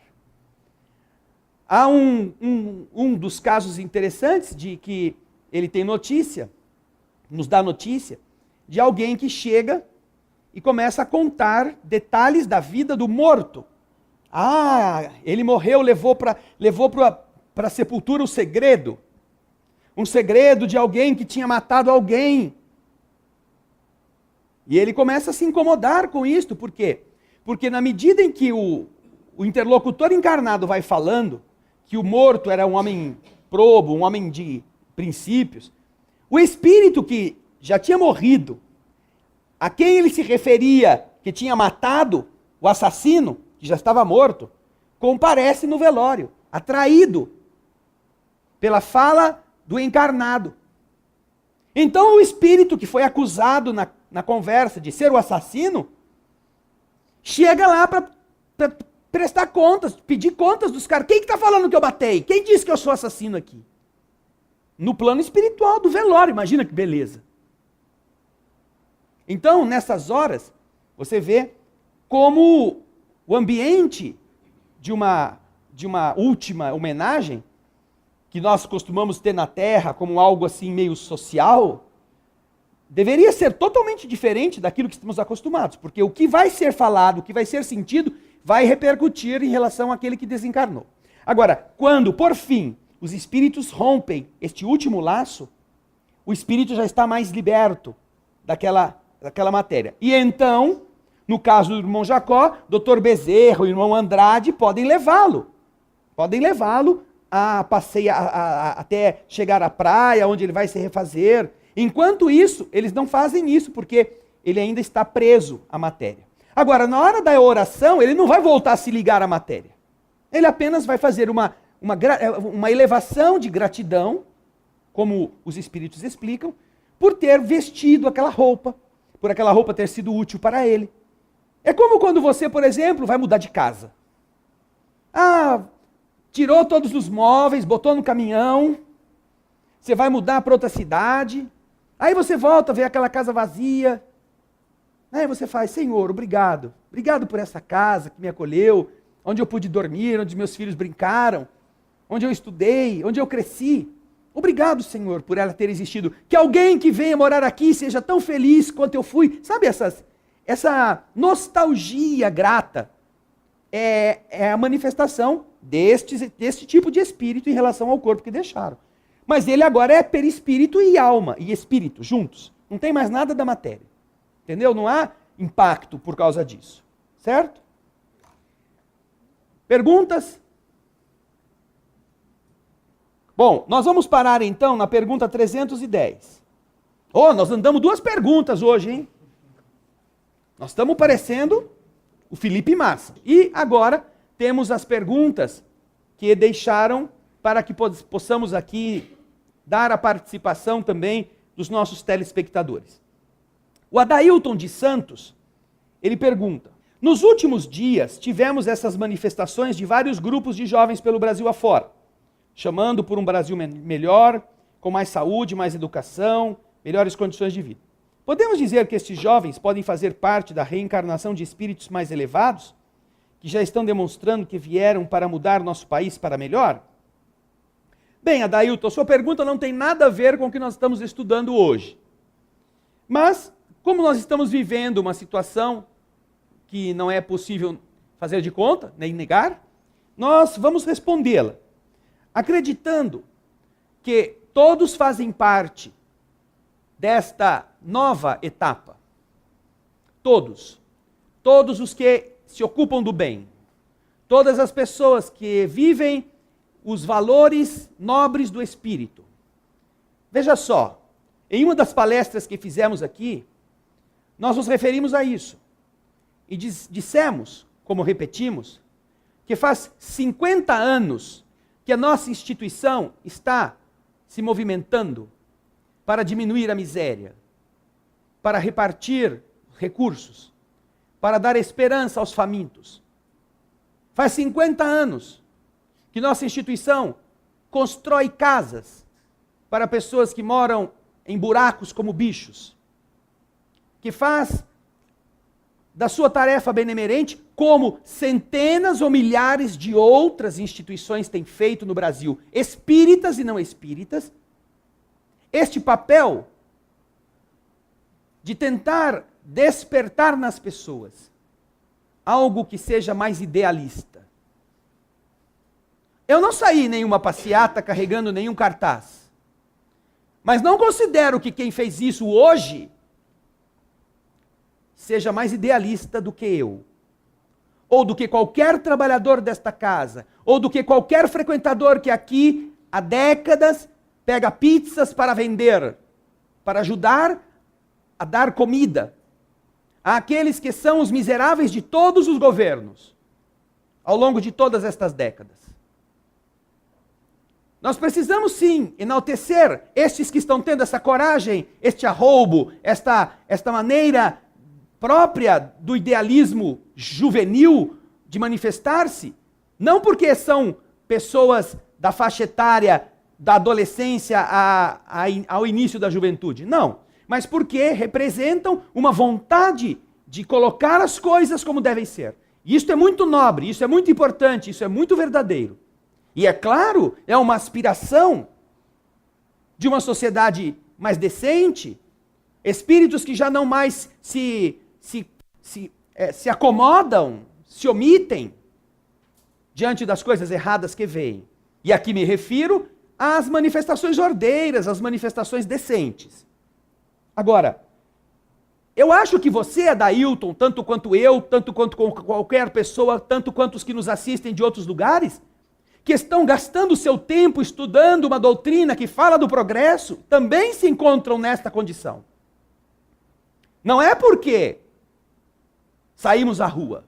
Há um dos casos interessantes de que ele tem notícia, nos dá notícia, de alguém que chega e começa a contar detalhes da vida do morto. Ah, ele morreu, levou para a sepultura o segredo. Um segredo de alguém que tinha matado alguém. E ele começa a se incomodar com isto. Por quê? Porque na medida em que o interlocutor encarnado vai falando que o morto era um homem probo, um homem de princípios, o espírito que já tinha morrido, a quem ele se referia que tinha matado o assassino, que já estava morto, comparece no velório, atraído pela fala do encarnado. Então o espírito que foi acusado na conversa de ser o assassino, chega lá para prestar contas, pedir contas dos caras. Quem que está falando que eu matei? Quem disse que eu sou assassino aqui? No plano espiritual do velório, imagina que beleza. Então, nessas horas, você vê como o ambiente de uma última homenagem, que nós costumamos ter na Terra como algo assim meio social, deveria ser totalmente diferente daquilo que estamos acostumados, porque o que vai ser falado, o que vai ser sentido, vai repercutir em relação àquele que desencarnou. Agora, quando, por fim, os espíritos rompem este último laço, o espírito já está mais liberto daquela matéria. E então, no caso do irmão Jacó, Dr. Bezerra, o irmão Andrade, podem levá-lo a passear até chegar à praia, onde ele vai se refazer. Enquanto isso, eles não fazem isso, porque ele ainda está preso à matéria. Agora, na hora da oração, ele não vai voltar a se ligar à matéria. Ele apenas vai fazer uma elevação de gratidão, como os espíritos explicam, por ter vestido aquela roupa, por aquela roupa ter sido útil para ele. É como quando você, por exemplo, vai mudar de casa. Tirou todos os móveis, botou no caminhão, você vai mudar para outra cidade, aí você volta, vê aquela casa vazia, aí você faz, Senhor, obrigado por essa casa que me acolheu, onde eu pude dormir, onde meus filhos brincaram, onde eu estudei, onde eu cresci. Obrigado, Senhor, por ela ter existido. Que alguém que venha morar aqui seja tão feliz quanto eu fui. Sabe, essa nostalgia grata é a manifestação deste tipo de espírito em relação ao corpo que deixaram. Mas ele agora é perispírito e alma e espírito juntos. Não tem mais nada da matéria. Entendeu? Não há impacto por causa disso. Certo? Perguntas? Bom, nós vamos parar então na pergunta 310. Nós andamos 2 perguntas hoje, hein? Nós estamos parecendo o Felipe Massa. E agora temos as perguntas que deixaram para que possamos aqui dar a participação também dos nossos telespectadores. O Adailton de Santos, ele pergunta: nos últimos dias tivemos essas manifestações de vários grupos de jovens pelo Brasil afora, chamando por um Brasil melhor, com mais saúde, mais educação, melhores condições de vida. Podemos dizer que estes jovens podem fazer parte da reencarnação de espíritos mais elevados, que já estão demonstrando que vieram para mudar nosso país para melhor? Bem, Adailton, sua pergunta não tem nada a ver com o que nós estamos estudando hoje. Mas, como nós estamos vivendo uma situação que não é possível fazer de conta, nem negar, nós vamos respondê-la, acreditando que todos fazem parte desta nova etapa. Todos os que se ocupam do bem, todas as pessoas que vivem os valores nobres do espírito. Veja só, em uma das palestras que fizemos aqui, nós nos referimos a isso e dissemos, como repetimos, que faz 50 anos que a nossa instituição está se movimentando para diminuir a miséria, para repartir recursos, para dar esperança aos famintos. Faz 50 anos que nossa instituição constrói casas para pessoas que moram em buracos como bichos, que faz da sua tarefa benemerente, como centenas ou milhares de outras instituições têm feito no Brasil, espíritas e não espíritas, este papel de tentar despertar nas pessoas algo que seja mais idealista. Eu não saí em nenhuma passeata carregando nenhum cartaz, mas não considero que quem fez isso hoje seja mais idealista do que eu, ou do que qualquer trabalhador desta casa, ou do que qualquer frequentador que aqui há décadas pega pizzas para vender, para ajudar a dar comida àqueles que são os miseráveis de todos os governos, ao longo de todas estas décadas. Nós precisamos sim enaltecer estes que estão tendo essa coragem, este arroubo, esta maneira própria do idealismo juvenil de manifestar-se, não porque são pessoas da faixa etária da adolescência ao início da juventude, não, mas porque representam uma vontade de colocar as coisas como devem ser. E isso é muito nobre, isso é muito importante, isso é muito verdadeiro. E é claro, é uma aspiração de uma sociedade mais decente, espíritos que já não mais se acomodam, se omitem diante das coisas erradas que veem. E aqui me refiro às manifestações ordeiras, às manifestações decentes. Agora, eu acho que você, Adailton, tanto quanto eu, tanto quanto qualquer pessoa, tanto quanto os que nos assistem de outros lugares, que estão gastando seu tempo estudando uma doutrina que fala do progresso, também se encontram nesta condição. Não é porque saímos à rua.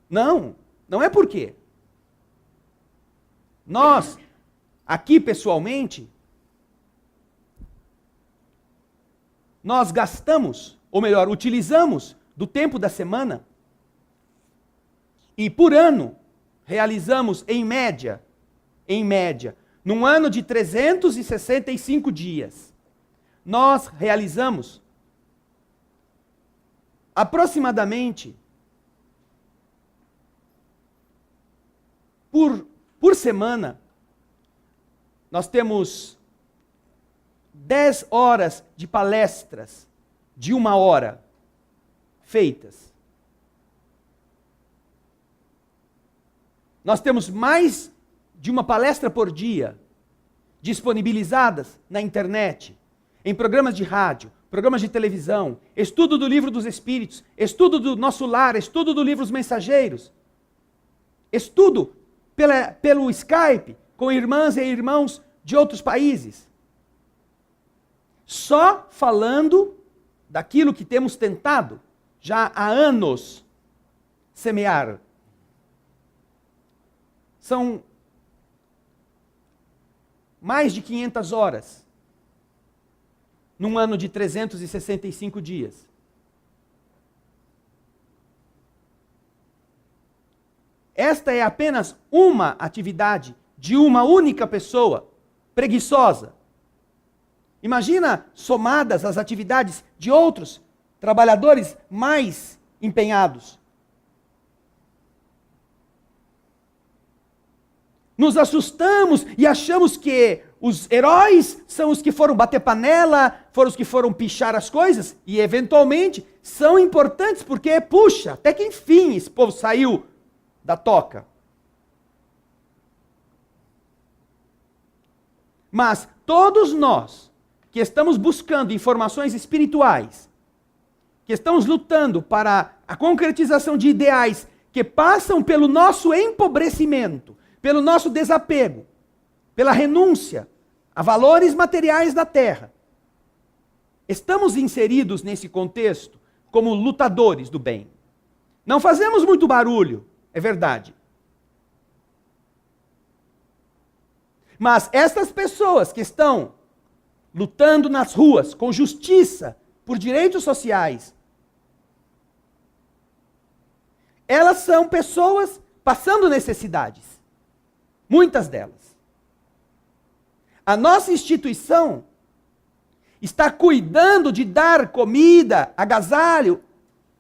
Não, não é porque. Nós, aqui pessoalmente, nós gastamos, ou melhor, utilizamos do tempo da semana e por ano realizamos em média, num ano de 365 dias, nós realizamos aproximadamente por semana, nós temos 10 horas de palestras de 1 hora feitas. Nós temos mais de uma palestra por dia disponibilizadas na internet, em programas de rádio, programas de televisão, estudo do Livro dos Espíritos, estudo do Nosso Lar, estudo do Livro dos Mensageiros, estudo pelo Skype com irmãs e irmãos de outros países. Só falando daquilo que temos tentado já há anos semear. São mais de 500 horas num ano de 365 dias. Esta é apenas uma atividade de uma única pessoa preguiçosa. Imagina somadas as atividades de outros trabalhadores mais empenhados. Nos assustamos e achamos que os heróis são os que foram bater panela, foram os que foram pichar as coisas, e eventualmente são importantes porque, puxa, até que enfim esse povo saiu da toca. Mas todos nós que estamos buscando informações espirituais, que estamos lutando para a concretização de ideais que passam pelo nosso empobrecimento, pelo nosso desapego, pela renúncia a valores materiais da terra. Estamos inseridos nesse contexto como lutadores do bem. Não fazemos muito barulho, é verdade. Mas estas pessoas que estão lutando nas ruas com justiça por direitos sociais, elas são pessoas passando necessidades. Muitas delas. A nossa instituição está cuidando de dar comida, agasalho,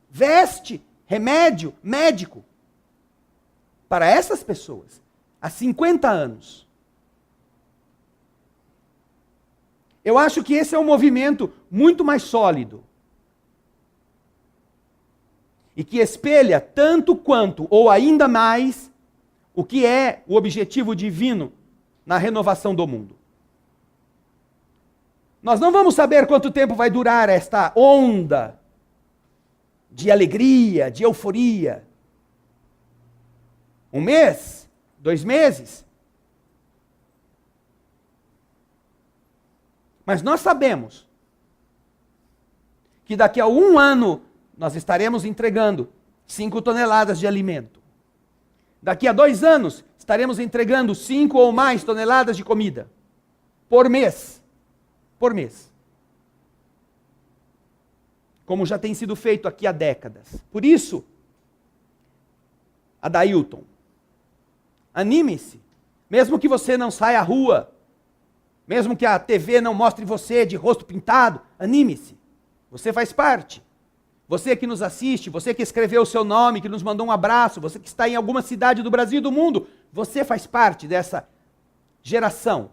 veste, remédio, médico para essas pessoas há 50 anos. Eu acho que esse é um movimento muito mais sólido e que espelha tanto quanto, ou ainda mais, o que é o objetivo divino na renovação do mundo. Nós não vamos saber quanto tempo vai durar esta onda de alegria, de euforia. 1 mês? 2 meses? Mas nós sabemos que daqui a 1 ano nós estaremos entregando 5 toneladas de alimento. Daqui a 2 anos, estaremos entregando 5 ou mais toneladas de comida. Por mês. Por mês. Como já tem sido feito aqui há décadas. Por isso, Adailton, anime-se. Mesmo que você não saia à rua, mesmo que a TV não mostre você de rosto pintado, anime-se. Você faz parte. Você que nos assiste, você que escreveu o seu nome, que nos mandou um abraço, você que está em alguma cidade do Brasil e do mundo, você faz parte dessa geração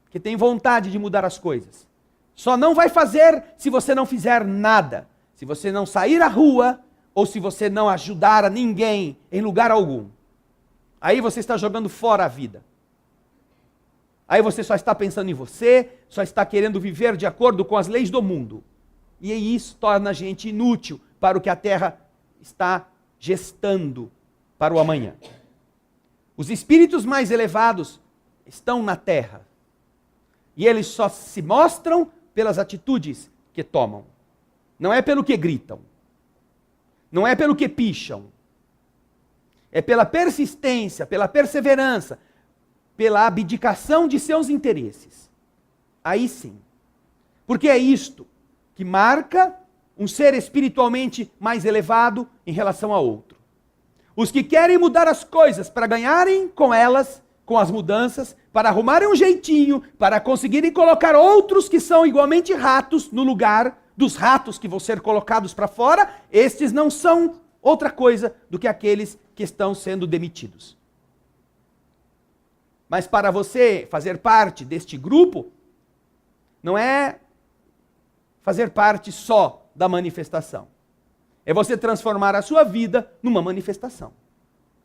que tem vontade de mudar as coisas. Só não vai fazer se você não fizer nada. Se você não sair à rua ou se você não ajudar a ninguém em lugar algum. Aí você está jogando fora a vida. Aí você só está pensando em você, só está querendo viver de acordo com as leis do mundo. E isso torna a gente inútil para o que a Terra está gestando para o amanhã. Os espíritos mais elevados estão na terra. E eles só se mostram pelas atitudes que tomam. Não é pelo que gritam. Não é pelo que picham. É pela persistência, pela perseverança, pela abdicação de seus interesses. Aí sim. Porque é isto que marca um ser espiritualmente mais elevado em relação a outro. Os que querem mudar as coisas para ganharem com elas, com as mudanças, para arrumarem um jeitinho, para conseguirem colocar outros que são igualmente ratos no lugar dos ratos que vão ser colocados para fora, estes não são outra coisa do que aqueles que estão sendo demitidos. Mas para você fazer parte deste grupo, não é fazer parte só da manifestação. É você transformar a sua vida numa manifestação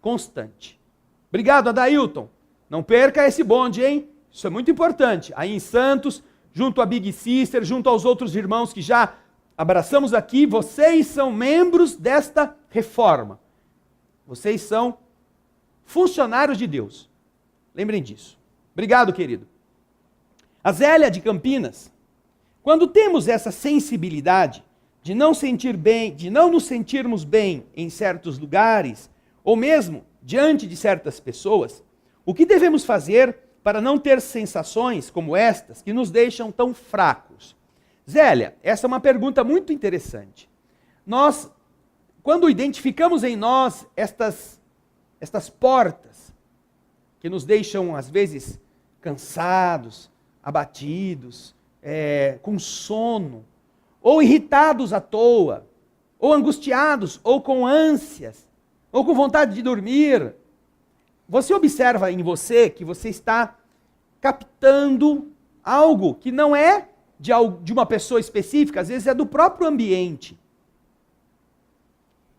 constante. Obrigado, Adailton. Não perca esse bonde, hein? Isso é muito importante. Aí em Santos, junto à Big Sister, junto aos outros irmãos que já abraçamos aqui, vocês são membros desta reforma. Vocês são funcionários de Deus. Lembrem disso. Obrigado, querido. A Zélia de Campinas. Quando temos essa sensibilidade de não sentir bem, de não nos sentirmos bem em certos lugares, ou mesmo diante de certas pessoas, o que devemos fazer para não ter sensações como estas que nos deixam tão fracos? Zélia, essa é uma pergunta muito interessante. Nós, quando identificamos em nós estas portas que nos deixam às vezes cansados, abatidos, com sono, ou irritados à toa, ou angustiados, ou com ânsias, ou com vontade de dormir, você observa em você que você está captando algo que não é de uma pessoa específica, às vezes é do próprio ambiente.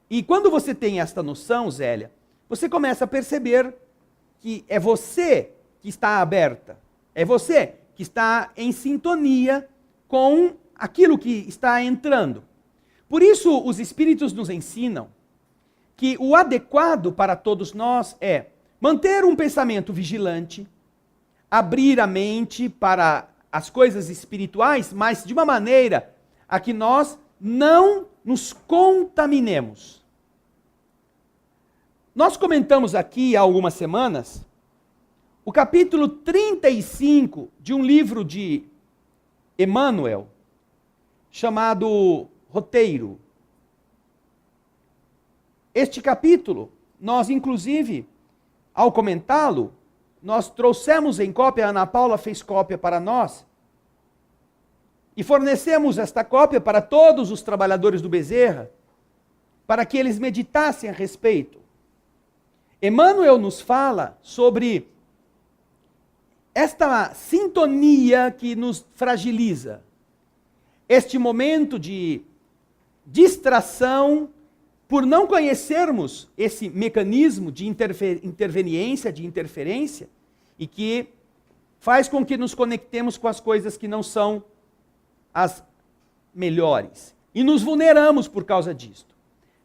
E quando você tem esta noção, Zélia, você começa a perceber que é você que está aberta, é você que está em sintonia com aquilo que está entrando. Por isso, os Espíritos nos ensinam que o adequado para todos nós é manter um pensamento vigilante, abrir a mente para as coisas espirituais, mas de uma maneira a que nós não nos contaminemos. Nós comentamos aqui há algumas semanas o capítulo 35 de um livro de Emmanuel, chamado Roteiro. Este capítulo, nós inclusive, ao comentá-lo, nós trouxemos em cópia, a Ana Paula fez cópia para nós, e fornecemos esta cópia para todos os trabalhadores do Bezerra, para que eles meditassem a respeito. Emmanuel nos fala sobre esta sintonia que nos fragiliza, este momento de distração por não conhecermos esse mecanismo de interveniência, de interferência, e que faz com que nos conectemos com as coisas que não são as melhores. E nos vulneramos por causa disto.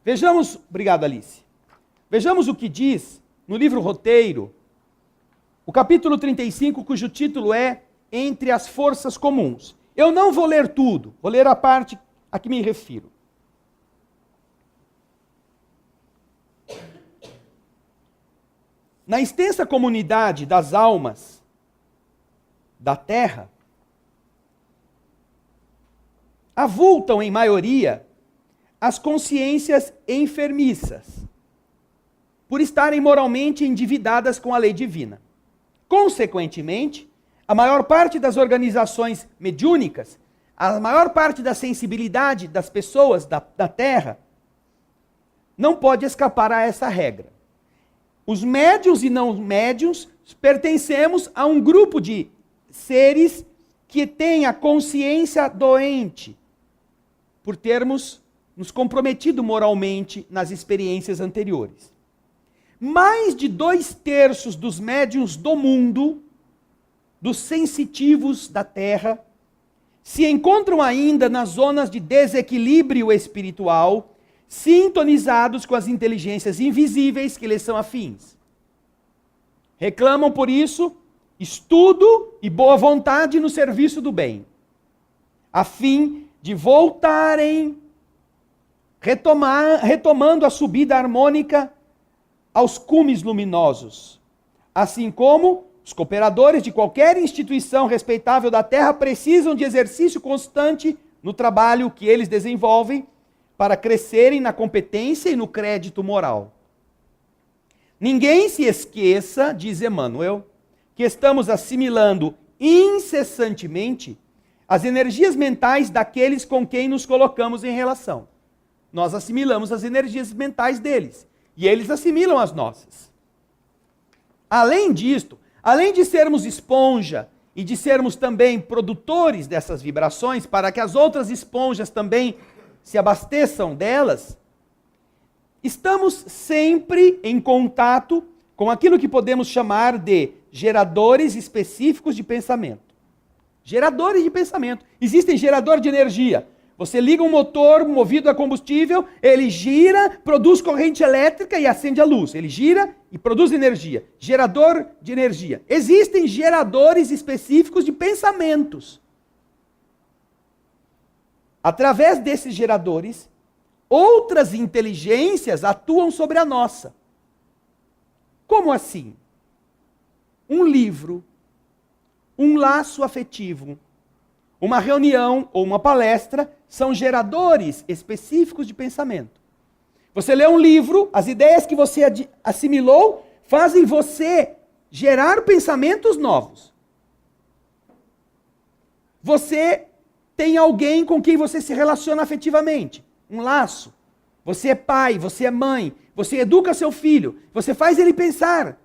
Vejamos, obrigado Alice, vejamos o que diz no livro Roteiro, o capítulo 35, cujo título é Entre as Forças Comuns. Eu não vou ler tudo, vou ler a parte a que me refiro. Na extensa comunidade das almas da Terra, avultam em maioria as consciências enfermiças, por estarem moralmente endividadas com a lei divina. Consequentemente, a maior parte das organizações mediúnicas, a maior parte da sensibilidade das pessoas da Terra, não pode escapar a essa regra. Os médiuns e não médiuns pertencemos a um grupo de seres que têm a consciência doente, por termos nos comprometido moralmente nas experiências anteriores. Mais de 2/3 dos médiuns do mundo, dos sensitivos da Terra, se encontram ainda nas zonas de desequilíbrio espiritual, sintonizados com as inteligências invisíveis que lhes são afins. Reclamam, por isso, estudo e boa vontade no serviço do bem, a fim de voltarem, retomando a subida harmônica aos cumes luminosos. Assim como os cooperadores de qualquer instituição respeitável da Terra precisam de exercício constante no trabalho que eles desenvolvem para crescerem na competência e no crédito moral. Ninguém se esqueça, diz Emmanuel, que estamos assimilando incessantemente as energias mentais daqueles com quem nos colocamos em relação. Nós assimilamos as energias mentais deles e eles assimilam as nossas. Além disto, além de sermos esponja e de sermos também produtores dessas vibrações para que as outras esponjas também se abasteçam delas, estamos sempre em contato com aquilo que podemos chamar de geradores específicos de pensamento. Geradores de pensamento. Existem geradores de energia. Você liga um motor movido a combustível, ele gira, produz corrente elétrica e acende a luz. Ele gira e produz energia. Gerador de energia. Existem geradores específicos de pensamentos. Através desses geradores, outras inteligências atuam sobre a nossa. Como assim? Um livro, um laço afetivo, uma reunião ou uma palestra são geradores específicos de pensamento. Você lê um livro, as ideias que você assimilou fazem você gerar pensamentos novos. Você tem alguém com quem você se relaciona afetivamente, um laço. Você é pai, você é mãe, você educa seu filho, você faz ele pensar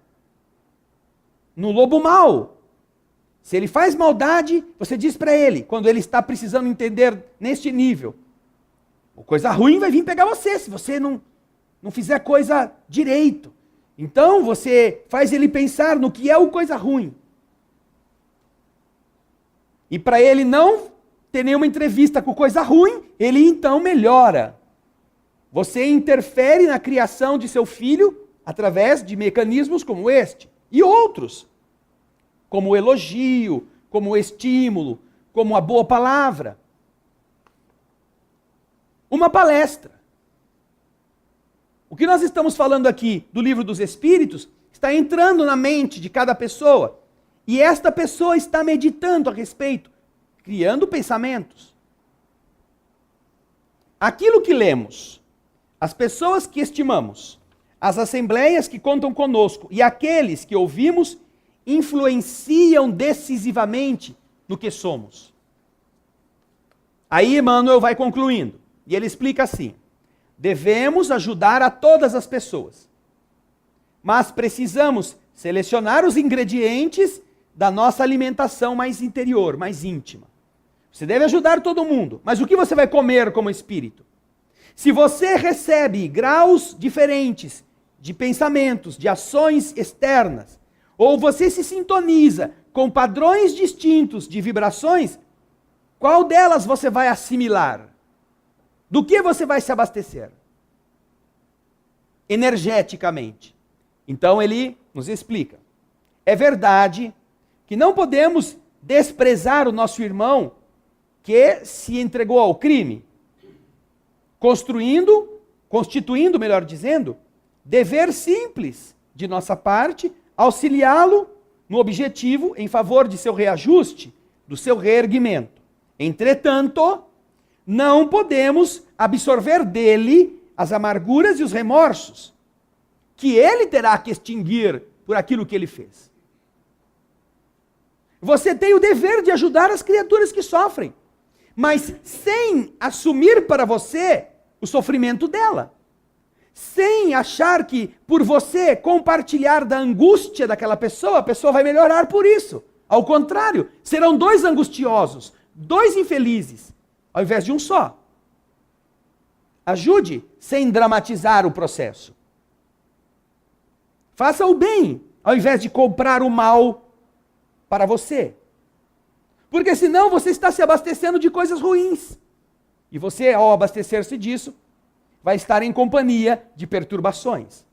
no lobo mau. Se ele faz maldade, você diz para ele, quando ele está precisando entender neste nível, coisa ruim vai vir pegar você, se você não fizer coisa direito. Então você faz ele pensar no que é o coisa ruim. E para ele não ter nenhuma entrevista com coisa ruim, ele então melhora. Você interfere na criação de seu filho através de mecanismos como este e outros. Como o elogio, como o estímulo, como a boa palavra. Uma palestra. O que nós estamos falando aqui do Livro dos Espíritos está entrando na mente de cada pessoa. E esta pessoa está meditando a respeito, criando pensamentos. Aquilo que lemos, as pessoas que estimamos, as assembleias que contam conosco e aqueles que ouvimos influenciam decisivamente no que somos. Aí Emmanuel vai concluindo, e ele explica assim: devemos ajudar a todas as pessoas, mas precisamos selecionar os ingredientes da nossa alimentação mais interior, mais íntima. Você deve ajudar todo mundo, mas o que você vai comer como espírito? Se você recebe graus diferentes de pensamentos, de ações externas, ou você se sintoniza com padrões distintos de vibrações, qual delas você vai assimilar? Do que você vai se abastecer? Energeticamente. Então ele nos explica. É verdade que não podemos desprezar o nosso irmão que se entregou ao crime, constituindo, melhor dizendo, dever simples de nossa parte, auxiliá-lo no objetivo em favor de seu reajuste, do seu reerguimento. Entretanto, não podemos absorver dele as amarguras e os remorsos que ele terá que extinguir por aquilo que ele fez. Você tem o dever de ajudar as criaturas que sofrem, mas sem assumir para você o sofrimento dela. Sem achar que, por você compartilhar da angústia daquela pessoa, a pessoa vai melhorar por isso. Ao contrário, serão dois angustiosos, dois infelizes, ao invés de um só. Ajude sem dramatizar o processo. Faça o bem, ao invés de comprar o mal para você. Porque senão você está se abastecendo de coisas ruins. E você, ao abastecer-se disso, vai estar em companhia de perturbações.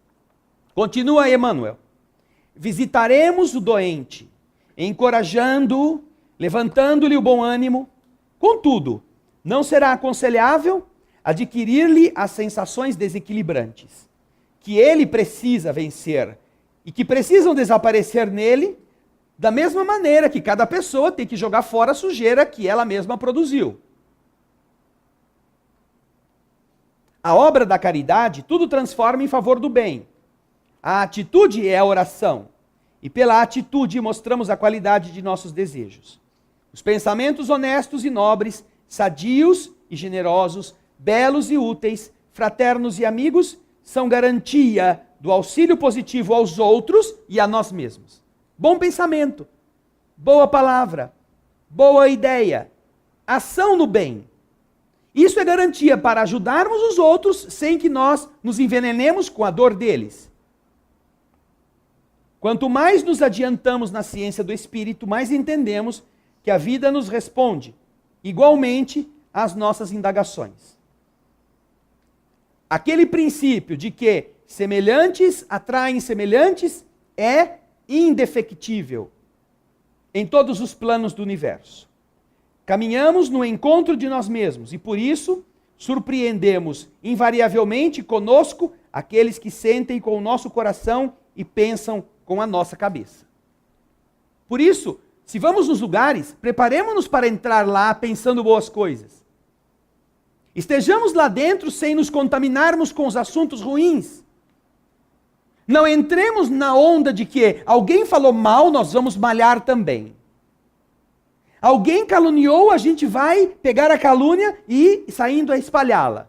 Continua Emmanuel. visitaremos o doente, encorajando-o, levantando-lhe o bom ânimo. Contudo, não será aconselhável adquirir-lhe as sensações desequilibrantes que ele precisa vencer e que precisam desaparecer nele, da mesma maneira que cada pessoa tem que jogar fora a sujeira que ela mesma produziu. A obra da caridade tudo transforma em favor do bem. A atitude é a oração, e pela atitude mostramos a qualidade de nossos desejos. Os pensamentos honestos e nobres, sadios e generosos, belos e úteis, fraternos e amigos, são garantia do auxílio positivo aos outros e a nós mesmos. Bom pensamento, boa palavra, boa ideia, ação no bem. Isso é garantia para ajudarmos os outros sem que nós nos envenenemos com a dor deles. Quanto mais nos adiantamos na ciência do espírito, mais entendemos que a vida nos responde igualmente às nossas indagações. Aquele princípio de que semelhantes atraem semelhantes é indefectível em todos os planos do universo. Caminhamos no encontro de nós mesmos e, por isso, surpreendemos invariavelmente conosco aqueles que sentem com o nosso coração e pensam com a nossa cabeça. Por isso, se vamos nos lugares, preparemo-nos para entrar lá pensando boas coisas. Estejamos lá dentro sem nos contaminarmos com os assuntos ruins. Não entremos na onda de que alguém falou mal, nós vamos malhar também. Alguém caluniou, a gente vai pegar a calúnia e saindo a espalhá-la.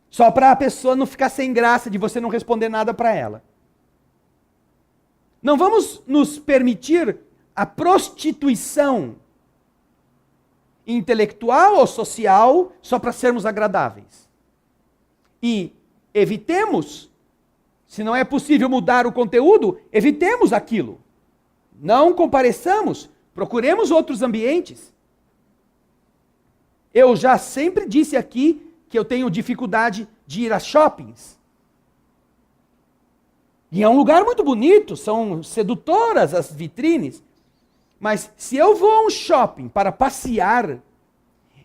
Só para a pessoa não ficar sem graça de você não responder nada para ela. Não vamos nos permitir a prostituição intelectual ou social só para sermos agradáveis. E evitemos, se não é possível mudar o conteúdo, evitemos aquilo. Não compareçamos, procuremos outros ambientes. Eu já sempre disse aqui que eu tenho dificuldade de ir a shoppings. E é um lugar muito bonito, são sedutoras as vitrines. Mas se eu vou a um shopping para passear,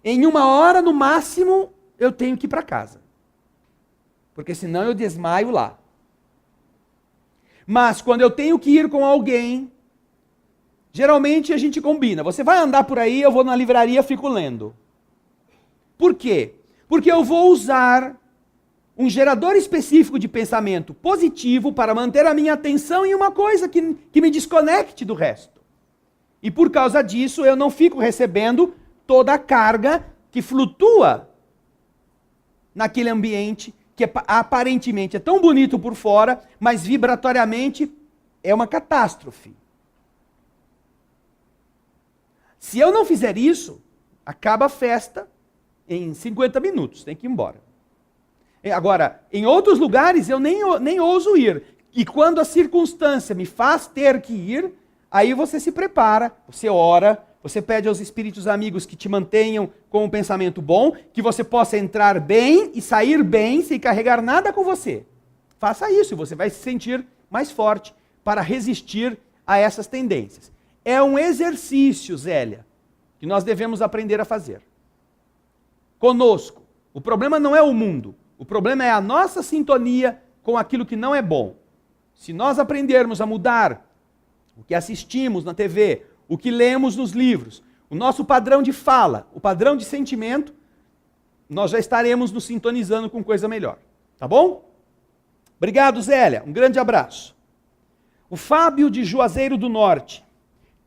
em 1 hora no máximo eu tenho que ir para casa. Porque senão eu desmaio lá. Mas quando eu tenho que ir com alguém, geralmente a gente combina. Você vai andar por aí, eu vou na livraria, fico lendo. Por quê? Porque eu vou usar um gerador específico de pensamento positivo para manter a minha atenção em uma coisa que me desconecte do resto. E por causa disso, eu não fico recebendo toda a carga que flutua naquele ambiente, que aparentemente é tão bonito por fora, mas vibratoriamente é uma catástrofe. Se eu não fizer isso, acaba a festa em 50 minutos, tem que ir embora. Agora, em outros lugares eu nem ouso ir. E quando a circunstância me faz ter que ir, aí você se prepara, você ora, você pede aos espíritos amigos que te mantenham com um pensamento bom, que você possa entrar bem e sair bem sem carregar nada com você. Faça isso e você vai se sentir mais forte para resistir a essas tendências. É um exercício, Zélia, que nós devemos aprender a fazer. Conosco. O problema não é o mundo. O problema é a nossa sintonia com aquilo que não é bom. Se nós aprendermos a mudar o que assistimos na TV, o que lemos nos livros, o nosso padrão de fala, o padrão de sentimento, nós já estaremos nos sintonizando com coisa melhor. Tá bom? Obrigado, Zélia. Um grande abraço. O Fábio de Juazeiro do Norte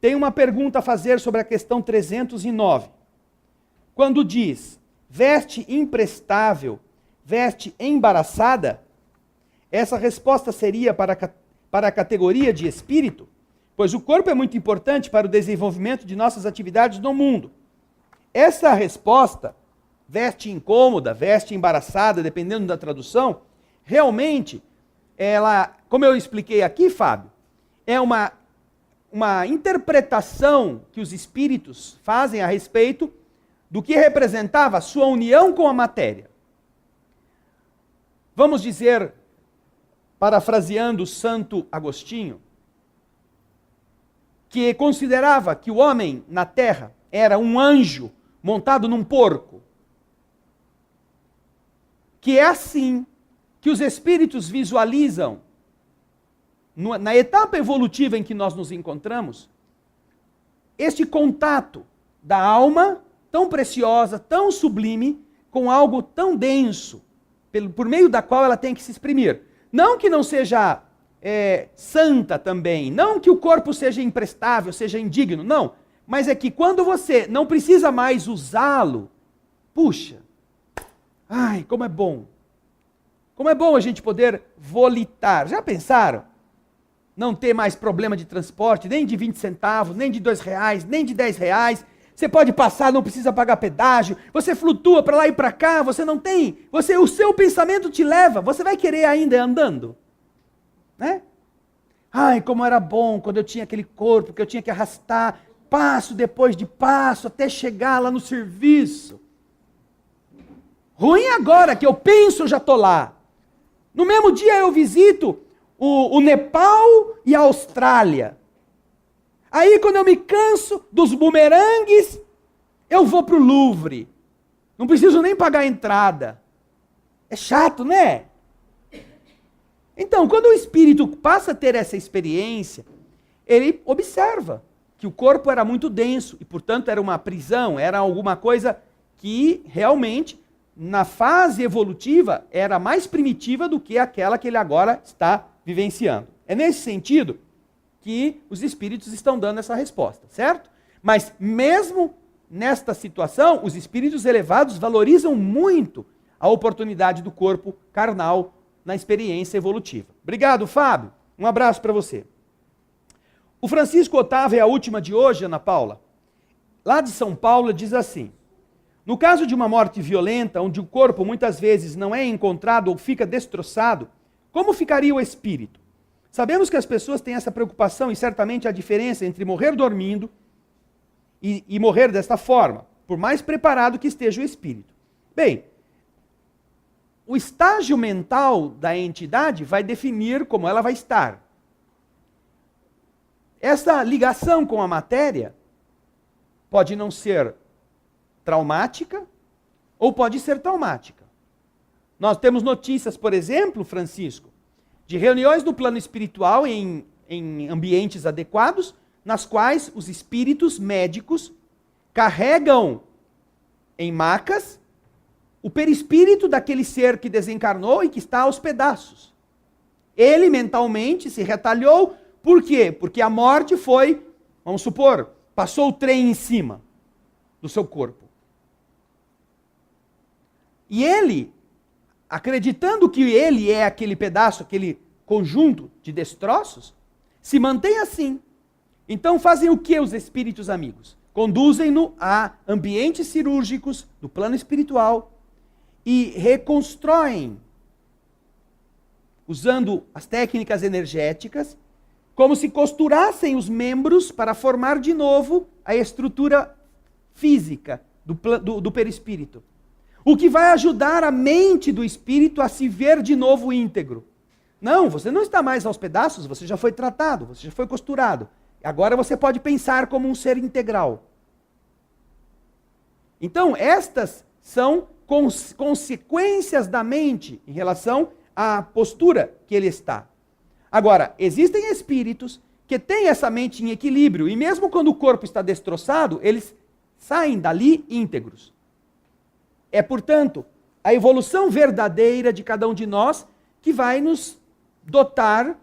tem uma pergunta a fazer sobre a questão 309. Quando diz, veste imprestável, veste embaraçada, essa resposta seria para a categoria de espírito? Pois o corpo é muito importante para o desenvolvimento de nossas atividades no mundo. Essa resposta, veste incômoda, veste embaraçada, dependendo da tradução, realmente, ela, como eu expliquei aqui, Fábio, é uma interpretação que os espíritos fazem a respeito do que representava a sua união com a matéria. Vamos dizer, parafraseando Santo Agostinho, que considerava que o homem na terra era um anjo montado num porco. Que é assim que os espíritos visualizam, na etapa evolutiva em que nós nos encontramos, este contato da alma tão preciosa, tão sublime, com algo tão denso, por meio da qual ela tem que se exprimir. Não que não seja santa também, não que o corpo seja imprestável, seja indigno, não. Mas é que quando você não precisa mais usá-lo, puxa, ai, como é bom. Como é bom a gente poder volitar. Já pensaram? Não ter mais problema de transporte, nem de 20 centavos, nem de R$2, nem de R$10. Você pode passar, não precisa pagar pedágio. Você flutua para lá e para cá, você não tem. O seu pensamento te leva. Você vai querer ainda ir andando? Né? Ai, como era bom quando eu tinha aquele corpo que eu tinha que arrastar, passo depois de passo, até chegar lá no serviço. Ruim agora que eu penso, eu já estou lá. No mesmo dia eu visito o Nepal e a Austrália. Aí quando eu me canso dos bumerangues, eu vou para o Louvre. Não preciso nem pagar a entrada. É chato, né? Então, quando o espírito passa a ter essa experiência, ele observa que o corpo era muito denso e, portanto, era uma prisão, era alguma coisa que realmente, na fase evolutiva, era mais primitiva do que aquela que ele agora está vivenciando. É nesse sentido que os espíritos estão dando essa resposta, certo? Mas mesmo nesta situação, os espíritos elevados valorizam muito a oportunidade do corpo carnal na experiência evolutiva. Obrigado, Fábio. Um abraço para você. O Francisco Otávio é a última de hoje, Ana Paula. Lá de São Paulo diz assim: no caso de uma morte violenta, onde o corpo muitas vezes não é encontrado ou fica destroçado, como ficaria o espírito? Sabemos que as pessoas têm essa preocupação e certamente a diferença entre morrer dormindo e morrer desta forma, por mais preparado que esteja o espírito. Bem, o estágio mental da entidade vai definir como ela vai estar. Essa ligação com a matéria pode não ser traumática ou pode ser traumática. Nós temos notícias, por exemplo, Francisco, de reuniões no plano espiritual em ambientes adequados, nas quais os espíritos médicos carregam em macas o perispírito daquele ser que desencarnou e que está aos pedaços. Ele mentalmente se retalhou. Por quê? Porque a morte foi, vamos supor, passou o trem em cima do seu corpo. E ele, acreditando que ele é aquele pedaço, aquele conjunto de destroços, se mantém assim. Então fazem o que os espíritos amigos? Conduzem-no a ambientes cirúrgicos do plano espiritual e reconstroem, usando as técnicas energéticas, como se costurassem os membros para formar de novo a estrutura física do perispírito. O que vai ajudar a mente do espírito a se ver de novo íntegro. Não, você não está mais aos pedaços, você já foi tratado, você já foi costurado. Agora você pode pensar como um ser integral. Então, estas são consequências da mente em relação à postura que ele está. Agora, existem espíritos que têm essa mente em equilíbrio, e mesmo quando o corpo está destroçado, eles saem dali íntegros. É, portanto, a evolução verdadeira de cada um de nós que vai nos dotar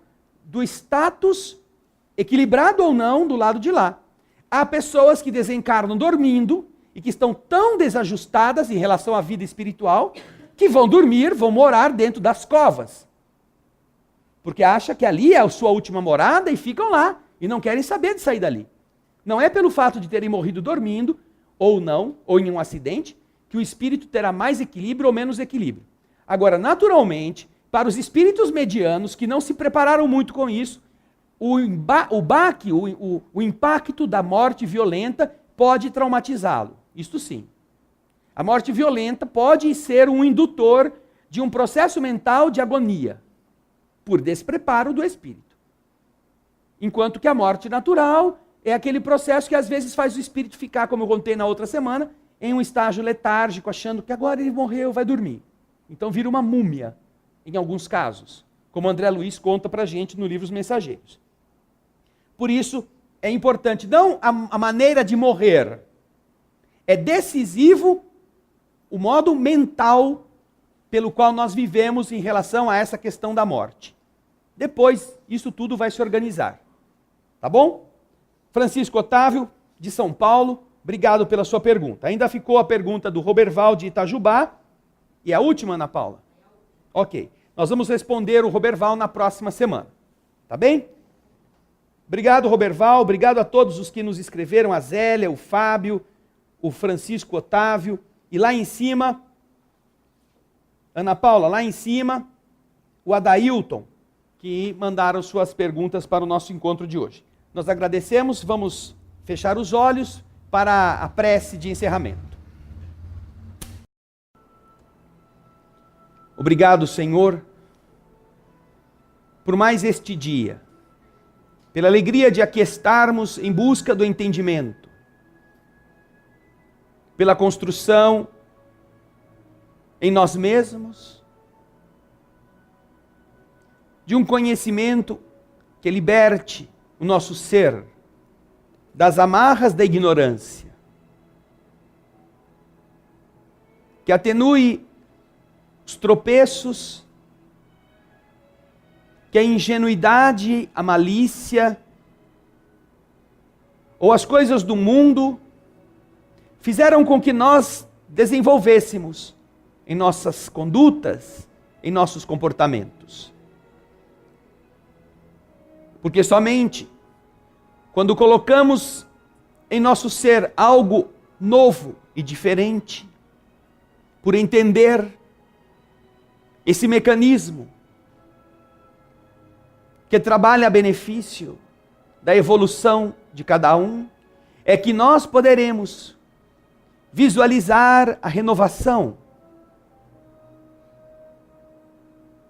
do status, equilibrado ou não, do lado de lá. Há pessoas que desencarnam dormindo e que estão tão desajustadas em relação à vida espiritual que vão dormir, vão morar dentro das covas. Porque acham que ali é a sua última morada e ficam lá e não querem saber de sair dali. Não é pelo fato de terem morrido dormindo, ou não, ou em um acidente, que o espírito terá mais equilíbrio ou menos equilíbrio. Agora, naturalmente, para os espíritos medianos que não se prepararam muito com isso, o baque, o impacto da morte violenta pode traumatizá-lo. Isto sim. A morte violenta pode ser um indutor de um processo mental de agonia. por despreparo do espírito. Enquanto que a morte natural é aquele processo que às vezes faz o espírito ficar, como eu contei na outra semana, em um estágio letárgico, achando que agora ele morreu, vai dormir. Então vira uma múmia, em alguns casos, como André Luiz conta pra gente no livro Os Mensageiros. Por isso, é importante, não a maneira de morrer, é decisivo o modo mental pelo qual nós vivemos em relação a essa questão da morte. Depois, isso tudo vai se organizar. Tá bom? Francisco Otávio, de São Paulo, obrigado pela sua pergunta. Ainda ficou a pergunta do Roberval de Itajubá. E a última, Ana Paula? Ok. Nós vamos responder o Roberval na próxima semana. Tá bem? Obrigado, Roberval. Obrigado a todos os que nos escreveram. A Zélia, o Fábio, o Francisco Otávio. E lá em cima, Ana Paula, lá em cima, o Adailton, que mandaram suas perguntas para o nosso encontro de hoje. Nós agradecemos, vamos fechar os olhos para a prece de encerramento. Obrigado, Senhor, por mais este dia, pela alegria de aqui estarmos em busca do entendimento, pela construção em nós mesmos de um conhecimento que liberte o nosso ser das amarras da ignorância, que atenue os tropeços, que a ingenuidade, a malícia ou as coisas do mundo fizeram com que nós desenvolvêssemos em nossas condutas, em nossos comportamentos. Porque somente quando colocamos em nosso ser algo novo e diferente, por entender esse mecanismo que trabalha a benefício da evolução de cada um, é que nós poderemos visualizar a renovação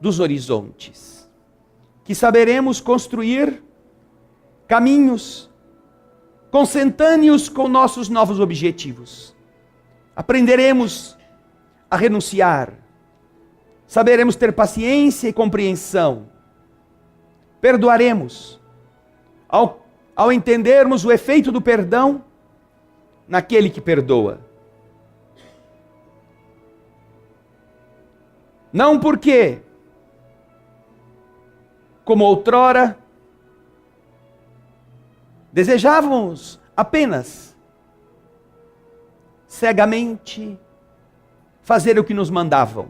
dos horizontes, que saberemos construir caminhos consentâneos com nossos novos objetivos. Aprenderemos a renunciar, saberemos ter paciência e compreensão, perdoaremos, ao entendermos o efeito do perdão naquele que perdoa. Não porque, como outrora, desejávamos apenas cegamente fazer o que nos mandavam,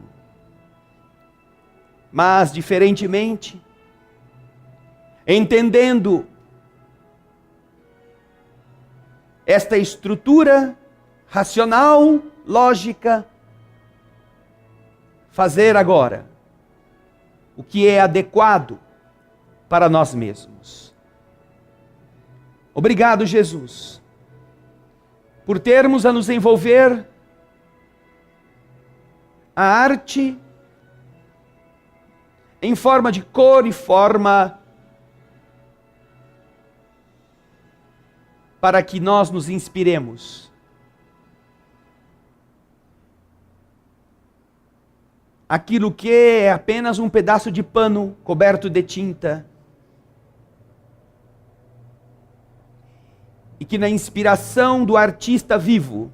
mas diferentemente, entendendo esta estrutura racional, lógica, fazer agora o que é adequado para nós mesmos. Obrigado, Jesus, por termos a nos envolver a arte em forma de cor e forma para que nós nos inspiremos. Aquilo que é apenas um pedaço de pano coberto de tinta, e que na inspiração do artista vivo,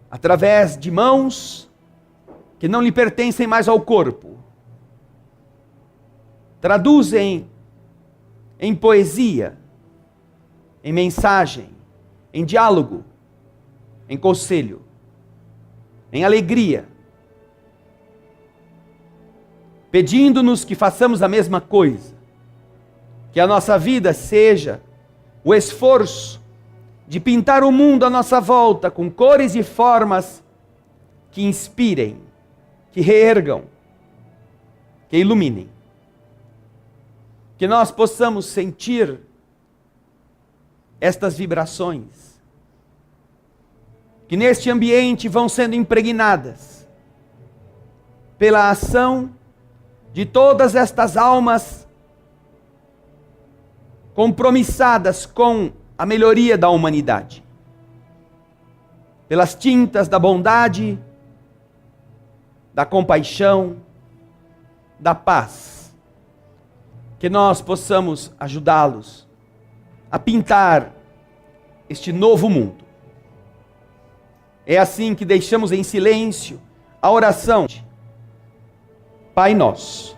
através de mãos que não lhe pertencem mais ao corpo, traduzem em poesia, em mensagem, em diálogo, em conselho, em alegria, pedindo-nos que façamos a mesma coisa, que a nossa vida seja o esforço de pintar o mundo à nossa volta com cores e formas que inspirem, que reergam, que iluminem. Que nós possamos sentir estas vibrações que neste ambiente vão sendo impregnadas pela ação de todas estas almas compromissadas com a melhoria da humanidade, pelas tintas da bondade, da compaixão, da paz, que nós possamos ajudá-los a pintar este novo mundo. É assim que deixamos em silêncio a oração. Pai nosso,